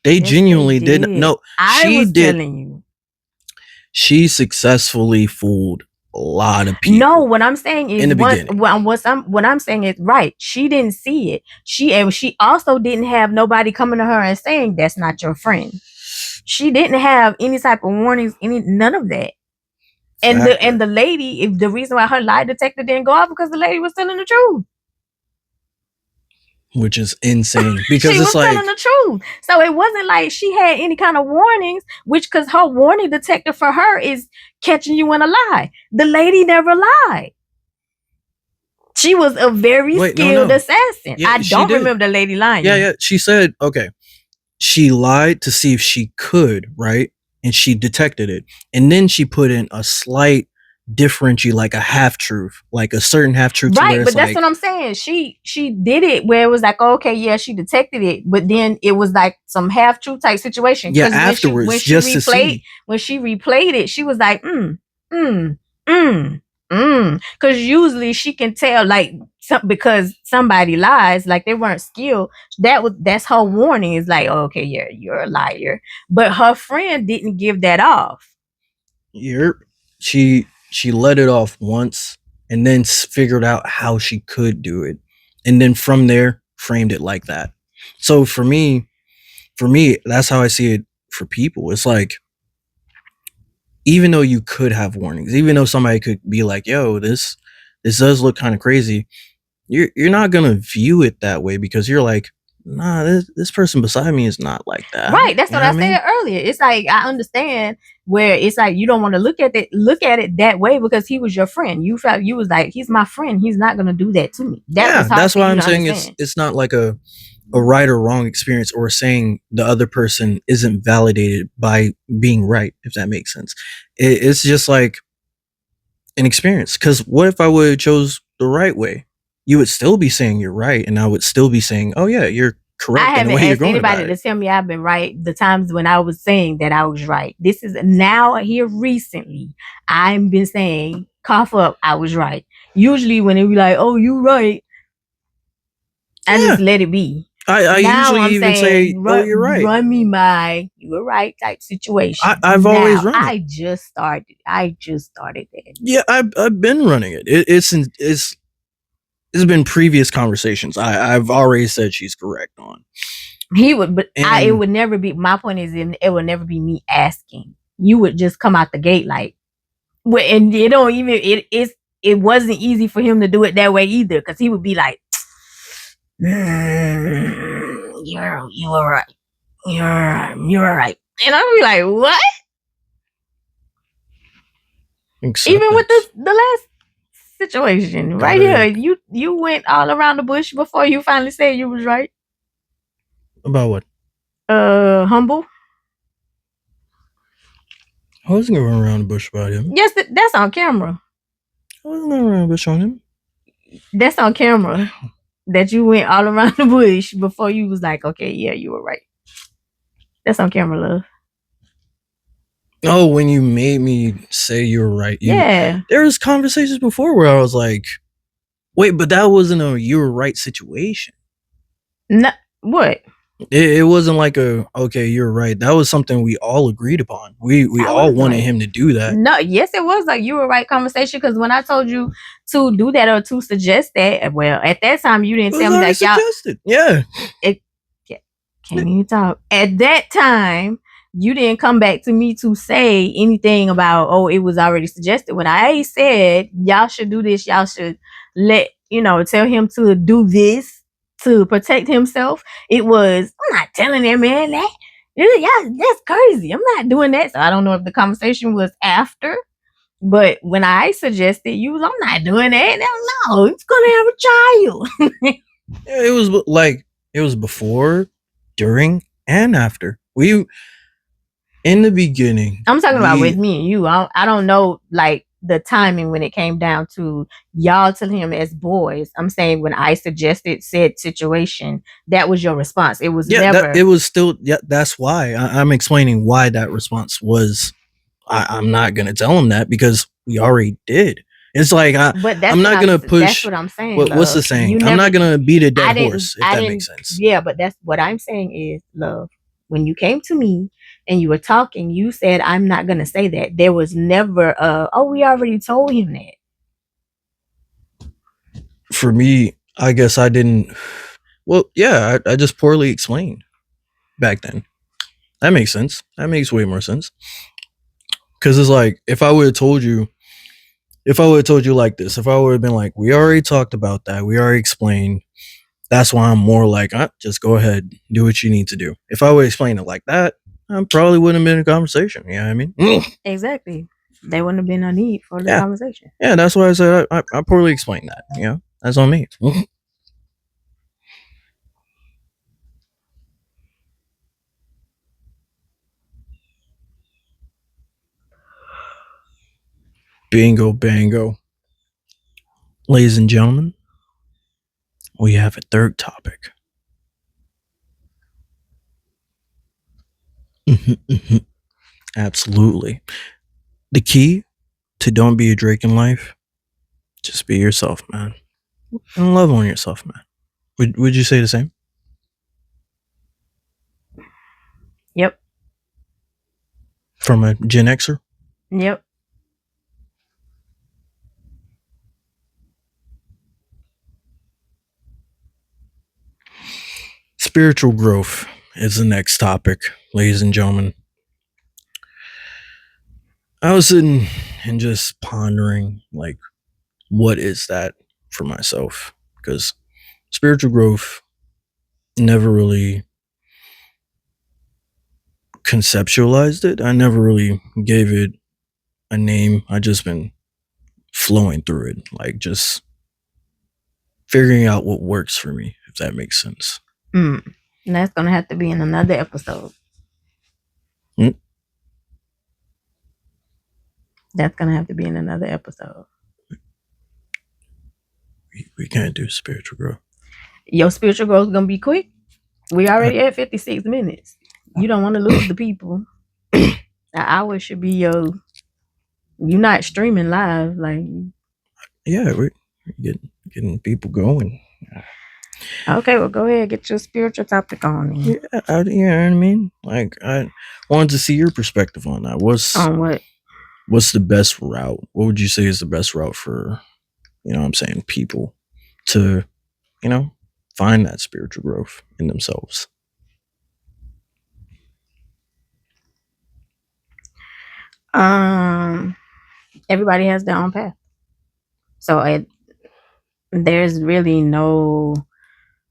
They genuinely did. No, I was telling you. she successfully fooled a lot of people. No, what I'm saying is in the beginning. What I'm saying is right. She didn't see it. She also didn't have nobody coming to her and saying that's not your friend. She didn't have any type of warnings, none of that. And the lady, if the reason why her lie detector didn't go off because the lady was telling the truth. Which is insane because she it's was telling the truth. So it wasn't like she had any kind of warnings, which because her warning detector for her is catching you in a lie. The lady never lied. She was a very skilled assassin. Yeah, I don't remember the lady lying. Yeah. She said, okay, she lied to see if she could, right? And she detected it. And then she put in a slight differentiate, like a half truth, like a certain half truth. Right, but that's what I'm saying. She did it where it was like, oh, okay, yeah, she detected it, but then it was like some half truth type situation. Yeah, afterwards, when she replayed it, she was like, because usually she can tell, like, because somebody lies, like they weren't skilled. That's her warning. Is like, oh, okay, yeah, you're a liar. But her friend didn't give that off. She let it off once and then figured out how she could do it, and then from there framed it like that. So for me, that's how I see it for people. It's like, even though you could have warnings, even though somebody could be like, yo, this does look kind of crazy, you're not gonna view it that way because you're like, nah, this person beside me is not like that. Right. That's what I said earlier. It's like, I understand where it's like you don't want to look at it that way because he was your friend. You felt you was like, he's my friend. He's not gonna do that to me. That's why I'm saying it's not like a right or wrong experience, or saying the other person isn't validated by being right, if that makes sense. It's just like an experience. Because what if I would have chose the right way? You would still be saying you're right, and I would still be saying, oh yeah, you're correct. I haven't asked anybody to tell me I've been right the times when I was saying that I was right. This is now here recently. I've been saying, cough up, I was right. Usually when they be like, oh, you right, I just let it be. I usually even say, oh, you're right. Run me my you were right type situation. I've always run it. I just started that. Yeah, I've been running it. It's been previous conversations. I've already said she's correct on. He would, but it would never be. My point is, it would never be me asking. You would just come out the gate like, and it don't even. It wasn't easy for him to do it that way either, because he would be like, you were right. You're right. And I'd be like, what? Even with the last situation right here, you went all around the bush before you finally said you was right. About what? Humble. I wasn't going around the bush about him. Yes, that's on camera. I wasn't going around the bush on him. That's on camera. That you went all around the bush before you was like, okay, yeah, you were right. That's on camera, love. Oh, when you made me say you were right. Yeah. There was conversations before where I was like, wait, but that wasn't a you were right situation. No, what? It wasn't like okay, you're right. That was something we all agreed upon. We all wanted him to do that. No, yes, it was like you were right conversation, because when I told you to do that or to suggest that, well, at that time you didn't tell me that y'all suggested. Yeah. Can't even talk. At that time, you didn't come back to me to say anything about, oh, it was already suggested. When I said y'all should do this, y'all should tell him to do this to protect himself. It was, I'm not telling that man that. Yeah, that's crazy. I'm not doing that. So I don't know if the conversation was after, but when I suggested, you was, I'm not doing that. No, it's gonna have a child. Yeah, it was like, it was before, during, and after. In the beginning, I'm talking about with me and you. I don't know, like, the timing when it came down to y'all telling him as boys. I'm saying when I suggested said situation, that was your response. It was never. It was still. Yeah, that's why I'm explaining why that response was. I'm not gonna tell him that because we already did. It's like I'm not gonna push. That's what I'm saying. What's the saying? I'm not gonna beat a dead horse. If that makes sense. Yeah, but that's what I'm saying is, love. When you came to me and you were talking, you said, I'm not going to say that. There was never we already told him that. For me, I guess I didn't. Well, yeah, I just poorly explained back then. That makes sense. That makes way more sense. Because it's like, if I would have told you like this, if I would have been like, we already talked about that, we already explained, that's why I'm more like, just go ahead, do what you need to do. If I would explain it like that, I probably wouldn't have been a conversation. You know what I mean? Exactly. There wouldn't have been no need for the conversation. Yeah, that's why I said I poorly explained that. You know, that's on me. Bingo bango. Ladies and gentlemen, we have a third topic. Absolutely. The key to don't be a Drake in life, just be yourself, man. And love on yourself, man. Would you say the same? Yep. From a Gen Xer? Yep. Spiritual growth is the next topic, ladies and gentlemen. I was sitting and just pondering, like, what is that for myself? Because spiritual growth never really conceptualized it. I never really gave it a name. I just been flowing through it, like just figuring out what works for me, if that makes sense. And that's gonna have to be in another episode. That's gonna have to be in another episode. We can't do spiritual growth. Your spiritual growth is gonna be quick. We already at 56 minutes. You don't want to lose the people. An hour should be you're not streaming live, like. Yeah, we're getting people going. Okay, well, go ahead, get your spiritual topic on. Yeah, you know what I mean. Like, I wanted to see your perspective on that. On what? What's the best route? What would you say is the best route for, you know what I'm saying, people to, you know, find that spiritual growth in themselves? Everybody has their own path. So there's really no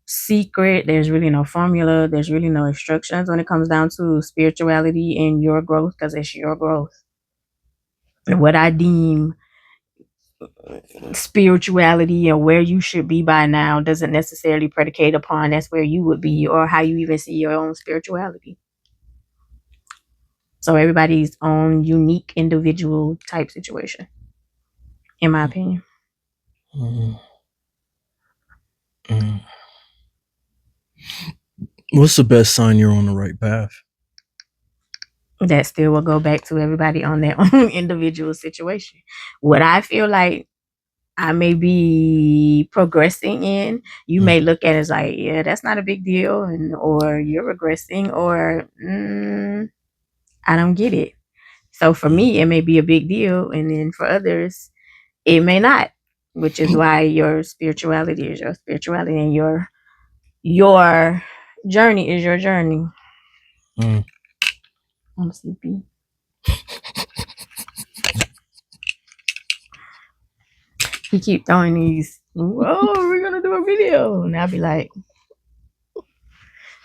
secret. There's really no formula. There's really no instructions when it comes down to spirituality and your growth, because it's your growth. And what I deem spirituality and where you should be by now doesn't necessarily predicate upon that's where you would be or how you even see your own spirituality. So everybody's own unique individual type situation, in my opinion. What's the best sign you're on the right path? That still will go back to everybody on their own individual situation. What I feel like I may be progressing in, you may look at it as like, yeah, that's not a big deal, or you're regressing, or I don't get it. So for me, it may be a big deal, and then for others, it may not. Which is why your spirituality is your spirituality, and your journey is your journey. I'm sleepy. He keep throwing these, oh, we're gonna do a video, and I'll be like,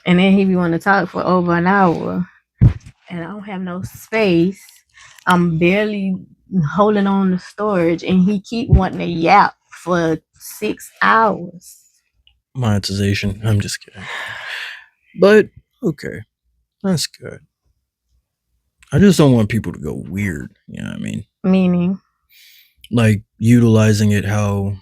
and then he be want to talk for over an hour, and I don't have no space. I'm barely holding on to storage, and he keep wanting to yap for 6 hours. Monetization. I'm just kidding. But okay, that's good. I just don't want people to go weird. You know what I mean? Meaning? Like utilizing it how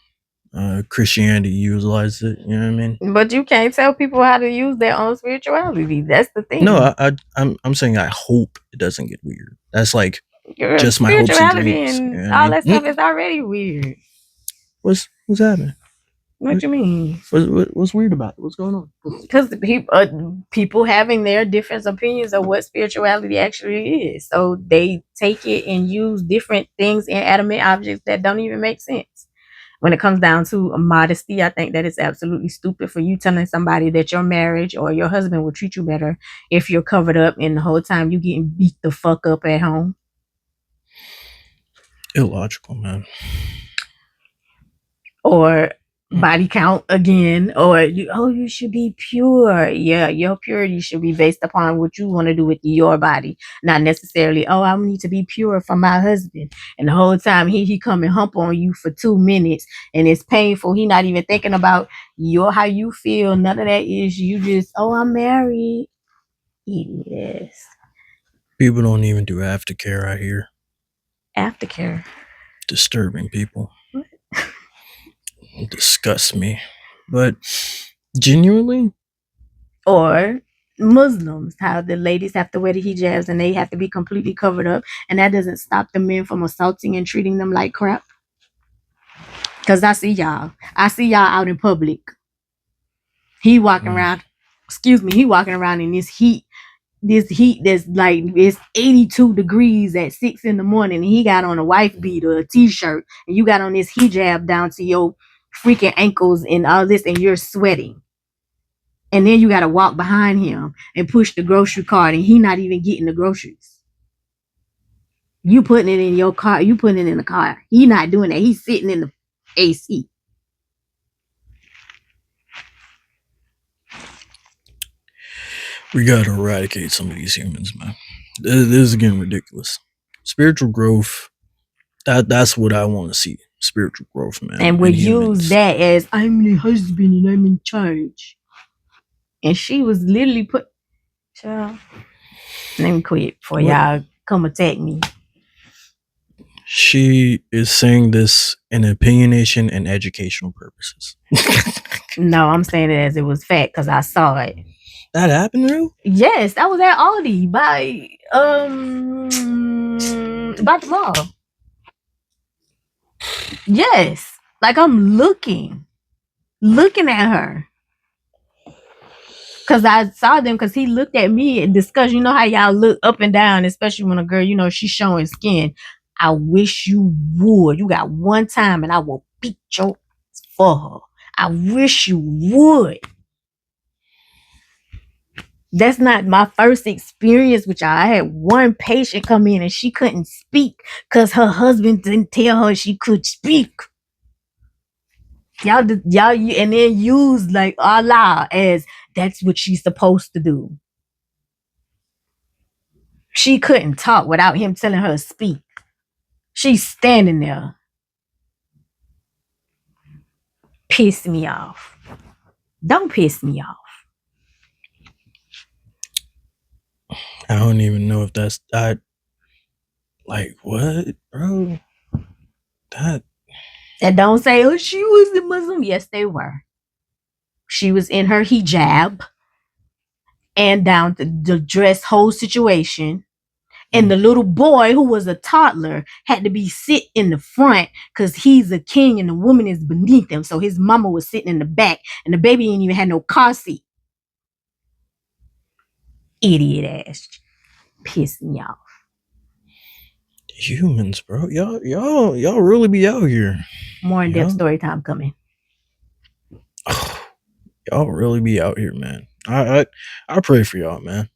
Christianity utilizes it. You know what I mean? But you can't tell people how to use their own spirituality. That's the thing. No, I'm saying I hope it doesn't get weird. That's like just my hopes and dreams. And all that stuff is already weird. What's happening? What you mean? What's weird about it? What's going on? Because people having their different opinions of what spirituality actually is, so they take it and use different things, inanimate objects that don't even make sense. When it comes down to modesty, I think that it's absolutely stupid for you telling somebody that your marriage or your husband will treat you better if you're covered up and the whole time you getting beat the fuck up at home. Illogical, man. Or body count again, or you should be pure. Yeah, your purity should be based upon what you want to do with your body, not necessarily, I need to be pure for my husband. And the whole time he come and hump on you for 2 minutes and it's painful. He not even thinking about how you feel. None of that is, you just, I'm married. Yes. People don't even do aftercare out here. Aftercare. Disturbing people. It disgusts me. But genuinely? Or Muslims, how the ladies have to wear the hijabs and they have to be completely covered up, and that doesn't stop the men from assaulting and treating them like crap. Because I see y'all out in public. He walking around in this heat that's like, it's 82 degrees at 6 in the morning, and he got on a wife beater, a t-shirt, and you got on this hijab down to your freaking ankles and all this, and you're sweating. And then you got to walk behind him and push the grocery cart, and he not even getting the groceries. You putting it in your car. You putting it in the car. He not doing that. He's sitting in the AC. We got to eradicate some of these humans, man. This is getting ridiculous. Spiritual growth, that's what I want to see. Spiritual growth, man. And we use that as, I'm the husband and I'm in charge. And she was literally child, let me quit before y'all come attack me. She is saying this in opinionation and educational purposes. No, I'm saying it as it was fact because I saw it. That happened, real? Yes, that was at Aldi by the mall. Yes, like I'm looking at her. Because I saw them, because he looked at me and discussed, you know how y'all look up and down, especially when a girl, she's showing skin. I wish you would. You got one time and I will beat your ass for her. I wish you would. That's not my first experience with y'all. I had one patient come in and she couldn't speak because her husband didn't tell her she could speak. Y'all and then use like Allah as that's what she's supposed to do. She couldn't talk without him telling her to speak. She's standing there. Piss me off. Don't piss me off. I don't even know if that's that. Like what, bro? That don't say, she was a Muslim. Yes, they were. She was in her hijab and down the dress whole situation. And the little boy, who was a toddler, had to be sit in the front because he's a king and the woman is beneath him. So his mama was sitting in the back and the baby didn't even have no car seat. Idiot ass. Piss me off. Humans, bro. Y'all really be out here. More in-depth story time coming. Y'all really be out here, man. I pray for y'all, man.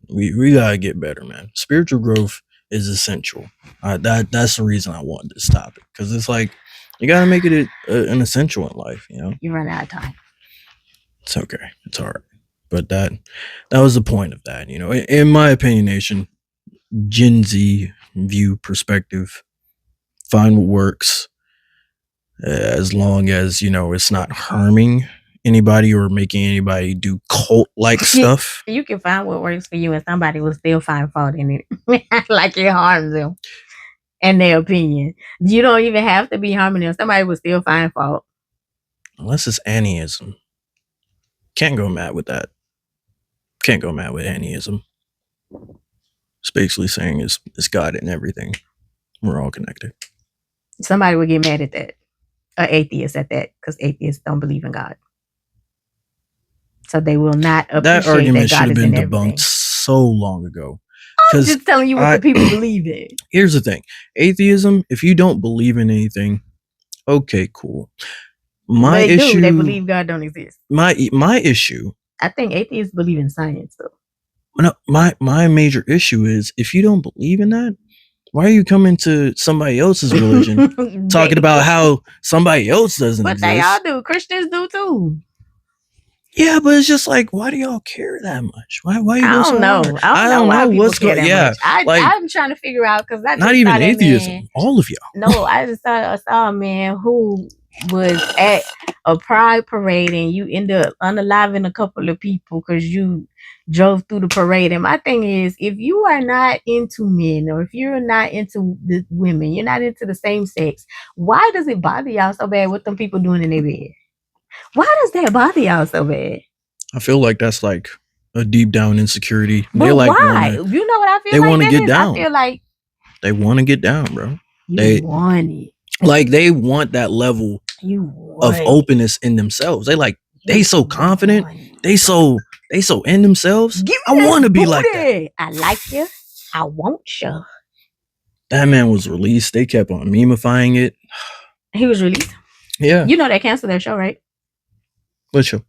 We gotta get better, man. Spiritual growth is essential. That's the reason I wanted this topic, because it's like you gotta make it an essential in life. You run out of time. It's okay. It's all right. But that was the point of that. In my opinionation, Gen Z view perspective, find what works, as long as it's not harming anybody or making anybody do cult-like stuff. You can find what works for you and somebody will still find fault in it. Like it harms them and their opinion. You don't even have to be harming them. Somebody will still find fault. Unless it's Annieism. Can't go mad with that. Can't go mad with Annieism. It's basically saying it's God in everything. We're all connected. Somebody would get mad at that. An atheist at that, because atheists don't believe in God. So they will not appreciate that argument should have been debunked everything. so long ago. I'm just telling you what the people believe in. Here's the thing. Atheism, if you don't believe in anything, okay, cool. My issue, they believe God don't exist. My issue, I think atheists believe in science though. No, my major issue is, if you don't believe in that, why are you coming to somebody else's religion talking about how somebody else doesn't exist? But they all do. Christians do too. Yeah, but it's just like, why do y'all care that much? Why you go so hard? I don't know what's going on. Yeah, I'm trying to figure out, because not even atheism. All of y'all. No, I just saw a man who was at a pride parade, and you end up unaliving a couple of people because you drove through the parade. And my thing is, if you are not into men, or if you're not into the women, you're not into the same sex, why does it bother y'all so bad what them people doing in their bed? Why does that bother y'all so bad? I feel like that's like a deep down insecurity. But they like why? You know what I feel they like? They want to get down. I feel like they want to get down, bro. They want it. Like, they want that level of openness in themselves. They so confident. They so in themselves. I want to be like that. I like you. I want you. That man was released. They kept on memifying it. He was released? Yeah. You know they canceled their show, right? What show?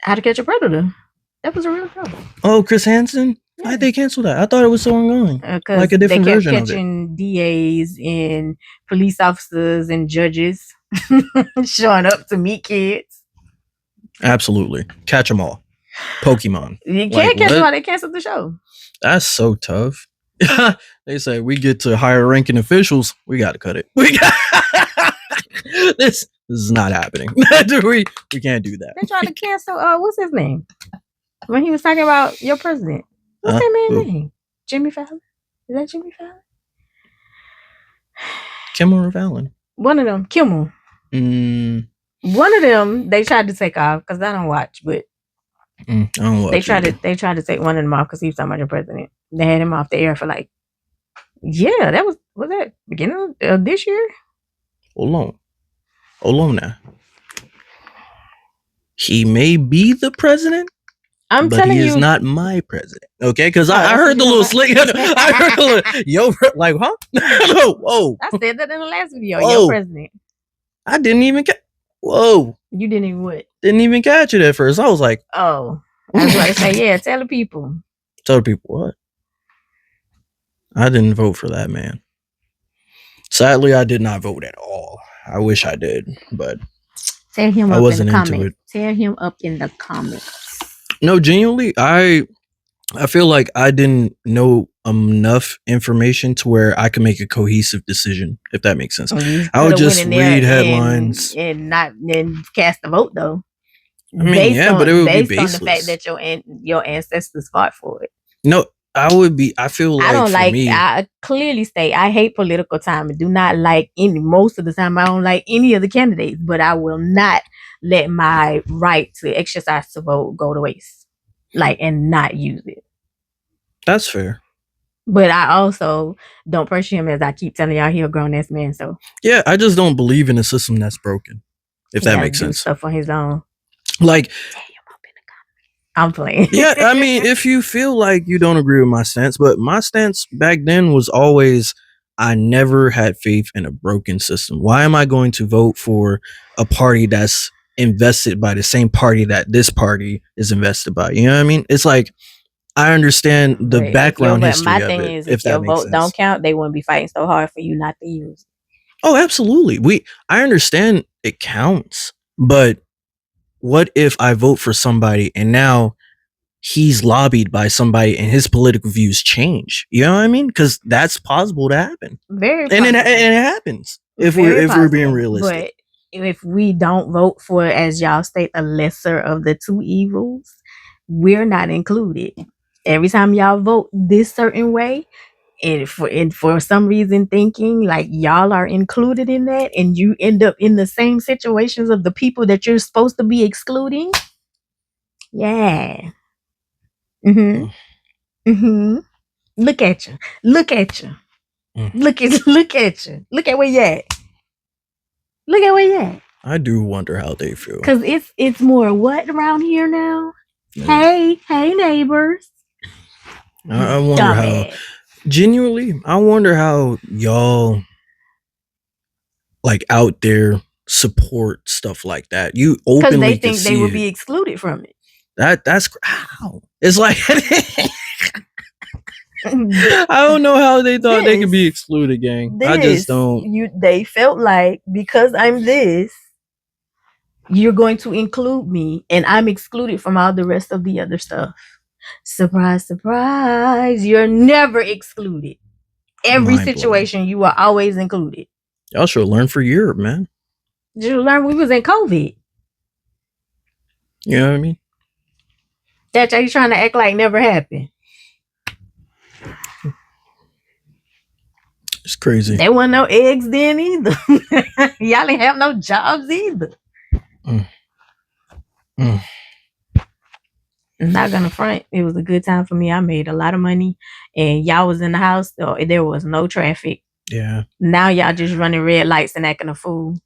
How to Catch a Predator. That was a real show. Oh, Chris Hansen? Yeah. Why'd they cancel that? I thought it was still ongoing. Like a different version of it. They kept catching DAs and police officers and judges showing up to meet kids. Absolutely. Catch them all. Pokemon. You can't catch them all. They canceled the show. That's so tough. They say, we get to higher ranking officials, we got to cut it. This is not happening. we can't do that. They tried to cancel, what's his name? When he was talking about your president. What's that man's name? Jimmy Fallon? Is that Jimmy Fallon? Kimmel or Fallon? One of them. Kimmel. One of them, they tried to take off, because I don't watch, but I don't watch. They tried to take one of them off because he was talking about your president. They had him off the air for like, that was that beginning of this year? Hold on now. He may be the president, but telling he is not my president. Okay, because I heard the little slick. I heard a little, yo, like, huh? Whoa! I said that in the last video. Whoa. Your president. I didn't even catch. Whoa! You didn't even what? Didn't even catch it at first. I was like, oh, I was about to say, yeah. Tell the people. Tell the people what? I didn't vote for that man. Sadly, I did not vote at all. I wish I did, but tell him I wasn't into it. Tell him up in the comments. No, genuinely, I feel like I didn't know enough information to where I could make a cohesive decision, if that makes sense. I would just read headlines and not cast a vote, though. I mean, but it would be baseless. On the fact that your ancestors fought for it. No, I feel like, I don't like. I clearly state I hate political time and do not like most of the time I don't like any of the candidates, but I will not let my right to exercise the vote go to waste, and not use it. That's fair. But I also don't pursue him, as I keep telling y'all, he's a grown ass man. So yeah, I just don't believe in a system that's broken. If that makes sense. Stuff on his own. Like, I'm playing. Yeah, I mean, if you feel like you don't agree with my stance, but my stance back then was always, I never had faith in a broken system. Why am I going to vote for a party that's invested by the same party that this party is invested by? You know what I mean? It's like, I understand the background history my of thing it. Is, if your vote don't count, they wouldn't be fighting so hard for you not to use it. Oh, absolutely. I understand it counts, but what if I vote for somebody and now he's lobbied by somebody and his political views change? You know what I mean? Because that's possible to happen. Very possible. And it happens if we're being realistic. But if we don't vote for, as y'all state, a lesser of the two evils, we're not included. Every time y'all vote this certain way, and for some reason thinking like y'all are included in that, and you end up in the same situations of the people that you're supposed to be excluding. Yeah. Look at you. Look at you. Look at you. Look at where you at. Look at where you at. I do wonder how they feel. Cause it's more what around here now? Yeah. Hey neighbors. I wonder how genuinely, I wonder how y'all like out there support stuff like that. You openly because they think they will be excluded from it. That's how it's like. I don't know how they thought they could be excluded, gang. I just don't. They felt like because I'm this, you're going to include me, and I'm excluded from all the rest of the other stuff. Surprise, surprise! You're never excluded. Every situation, you are always included. Y'all should learn for Europe, man. Did you learn we was in COVID? You know what I mean? That's how you trying to act like never happened. It's crazy. There wasn't no eggs then either. Y'all didn't have no jobs either. I'm not gonna front. It was a good time for me. I made a lot of money, and y'all was in the house. So there was no traffic. Yeah. Now y'all just running red lights and acting a fool.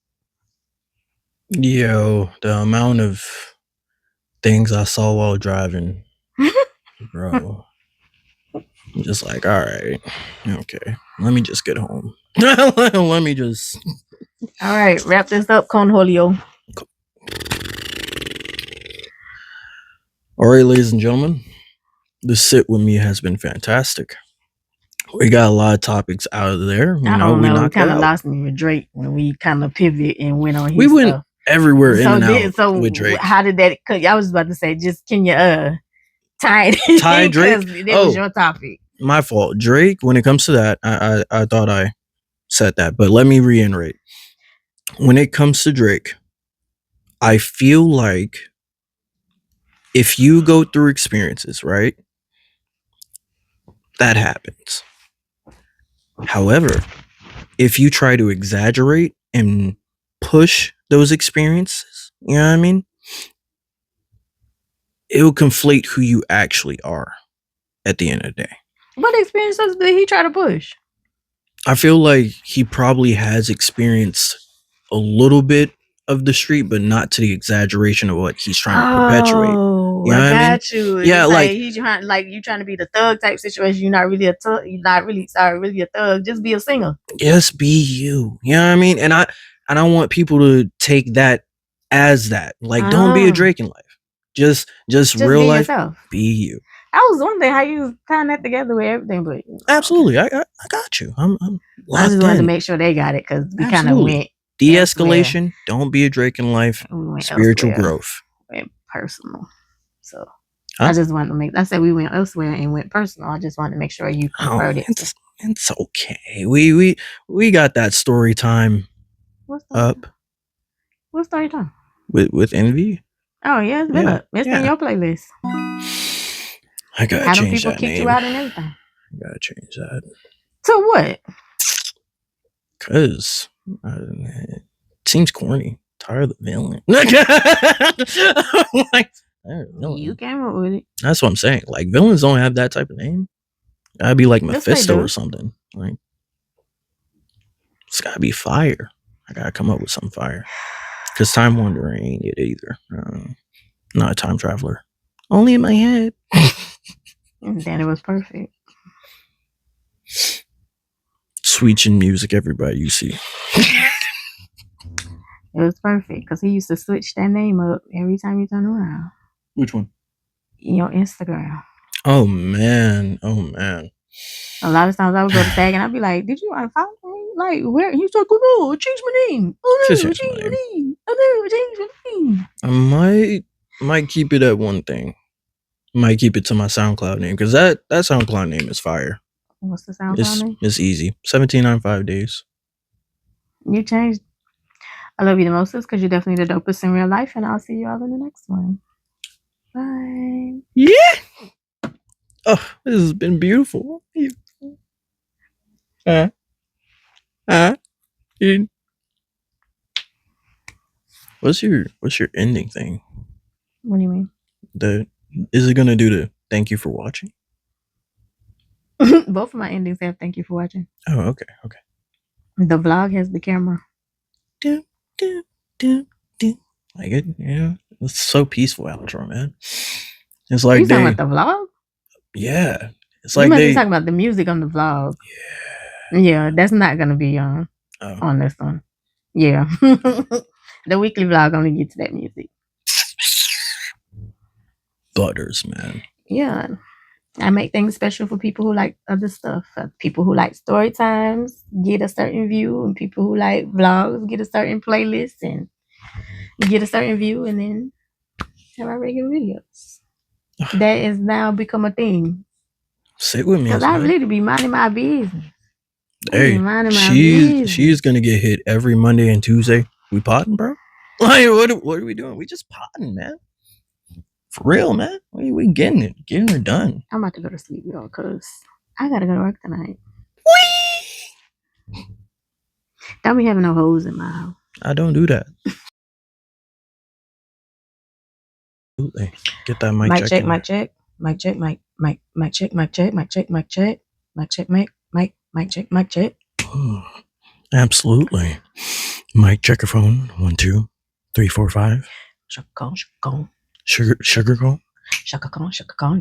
Yo, the amount of things I saw while driving, bro. I'm just like, all right, okay. Let me just get home. Let me just. All right, wrap this up, Conholio. All right, ladies and gentlemen, the sit with me has been fantastic. We got a lot of topics out of there. I don't know. We kind of lost me with Drake when we kind of pivot and went on his We went stuff. everywhere in and out with Drake. How did that? Cause I was about to say, just can you tie Drake? That was your topic. My fault. Drake. When it comes to that, I thought I said that, but let me reiterate. When it comes to Drake, I feel like if you go through experiences, right, that happens. However, if you try to exaggerate and push those experiences, you know what I mean? It will conflate who you actually are at the end of the day. What experiences did he try to push? I feel like he probably has experienced a little bit of the street, but not to the exaggeration of what he's trying to perpetuate. You know I got you. Yeah, like he's trying, like you trying to be the thug type situation. You're not really a thug. You're not really really a thug. Just be a singer. Just be you. You know what I mean? And I want people to take that as that. Like, don't be a Drake in life. Just real life. Yourself. Be you. I was wondering how you tying that together with everything, but absolutely, I got you. I'm I just wanted to make sure they got it because we kind of went de-escalation. Elsewhere. Don't be a Drake in life. Spiritual growth. Went personal. So I just wanted to make. I said we went elsewhere and went personal. I just wanted to make sure you confirmed it. It's okay. We got that story time. What's up? What story time? With Envy. Oh yeah, it's been up. It's in your playlist. I gotta change that name. People kick you out and everything. I gotta change that. To what? Cause it seems corny. Tired of the villain. You came up with it. That's what I'm saying. Like villains don't have that type of name. Gotta be like Mephisto or something. Like it's gotta be fire. I gotta come up with some fire. Cause Time Wanderer ain't it either. Not a time traveler. Only in my head. And then it was perfect. Sweet chin music, everybody you see. It was perfect because he used to switch that name up every time you turn around. Which one? Your Instagram. Oh man. A lot of times I would go to tag and I'd be like, "Did you unfollow me? Like where?" He's like, "Oh no, change my name. Oh no, change my name. Oh no, change my name." I might keep it at one thing. Might keep it to my SoundCloud name because that SoundCloud name is fire. What's the SoundCloud name? It's easy. 1795 days. You changed. I love you the most because you're definitely the dopest in real life, and I'll see you all in the next one. Bye. Yeah. Oh, this has been beautiful. What's your ending thing? What do you mean? Is it gonna do the thank you for watching? Both of my endings have thank you for watching. Oh, okay. The vlog has the camera. Like it, yeah. It's so peaceful outro, man. It's like you talking about the vlog? Yeah. It's you like must be talking about the music on the vlog. Yeah, that's not gonna be on this one. Yeah. The weekly vlog only gets that music. Butters, man. Yeah. I make things special for people who like other stuff. People who like story times get a certain view, and people who like vlogs get a certain playlist and get a certain view, and then have our regular videos. That is now become a thing. Sit with me, because I really be minding my business. Hey, she's gonna get hit every Monday and Tuesday. We potting, bro? Like, what are we doing? We just potting, man. For real, man. We getting her done. I'm about to go to sleep, y'all, because I gotta go to work tonight. Whee! Don't be having no holes in my house. I don't do that. Absolutely. Get that mic check. Mic check. Mic check. Mic check. Mic check. Mic check. Mic check. Mic check. Mic check. Mic check. Absolutely. Mic checker phone. 1, 2, 3, 4, 5. Sugar cone. Sugar cone. Sugar cone. Shaka Khan,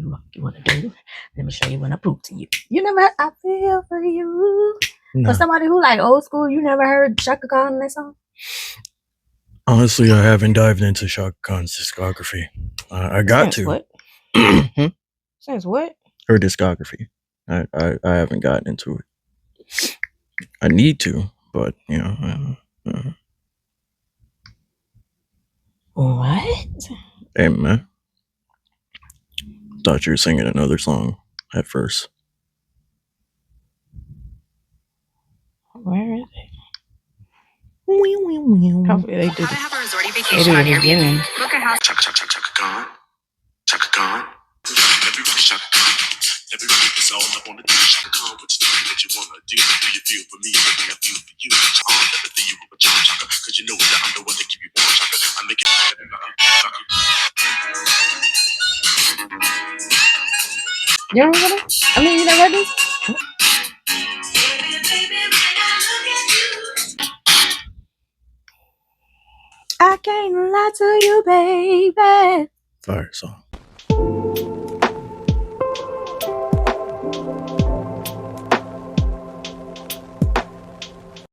you want to do? Let me show you when I prove to you. You never heard I Feel For You? No. For somebody who like old school, you never heard Shaka Khan that song? Honestly, I haven't dived into Shaka Khan's discography. I got to. What? Since what? Her discography. I haven't gotten into it. I need to, but you know. What? Hey, man. Thought you were singing another song at first. Where is it? Hopefully they do. I have a resorty vacation on Airbnb. Book a house. Chaka Khan. Chaka Khan. Chaka Khan. Everybody is all up on the Chaka Khan. What you think that you wanna do? Do you feel for me? What I feel for you? Chaka, let me feel you with Chaka. Cause you know that I'm the one that keep you warm. Chaka, I make it. You remember this? I mean, you never heard this? I can't lie to you, baby. Fire song.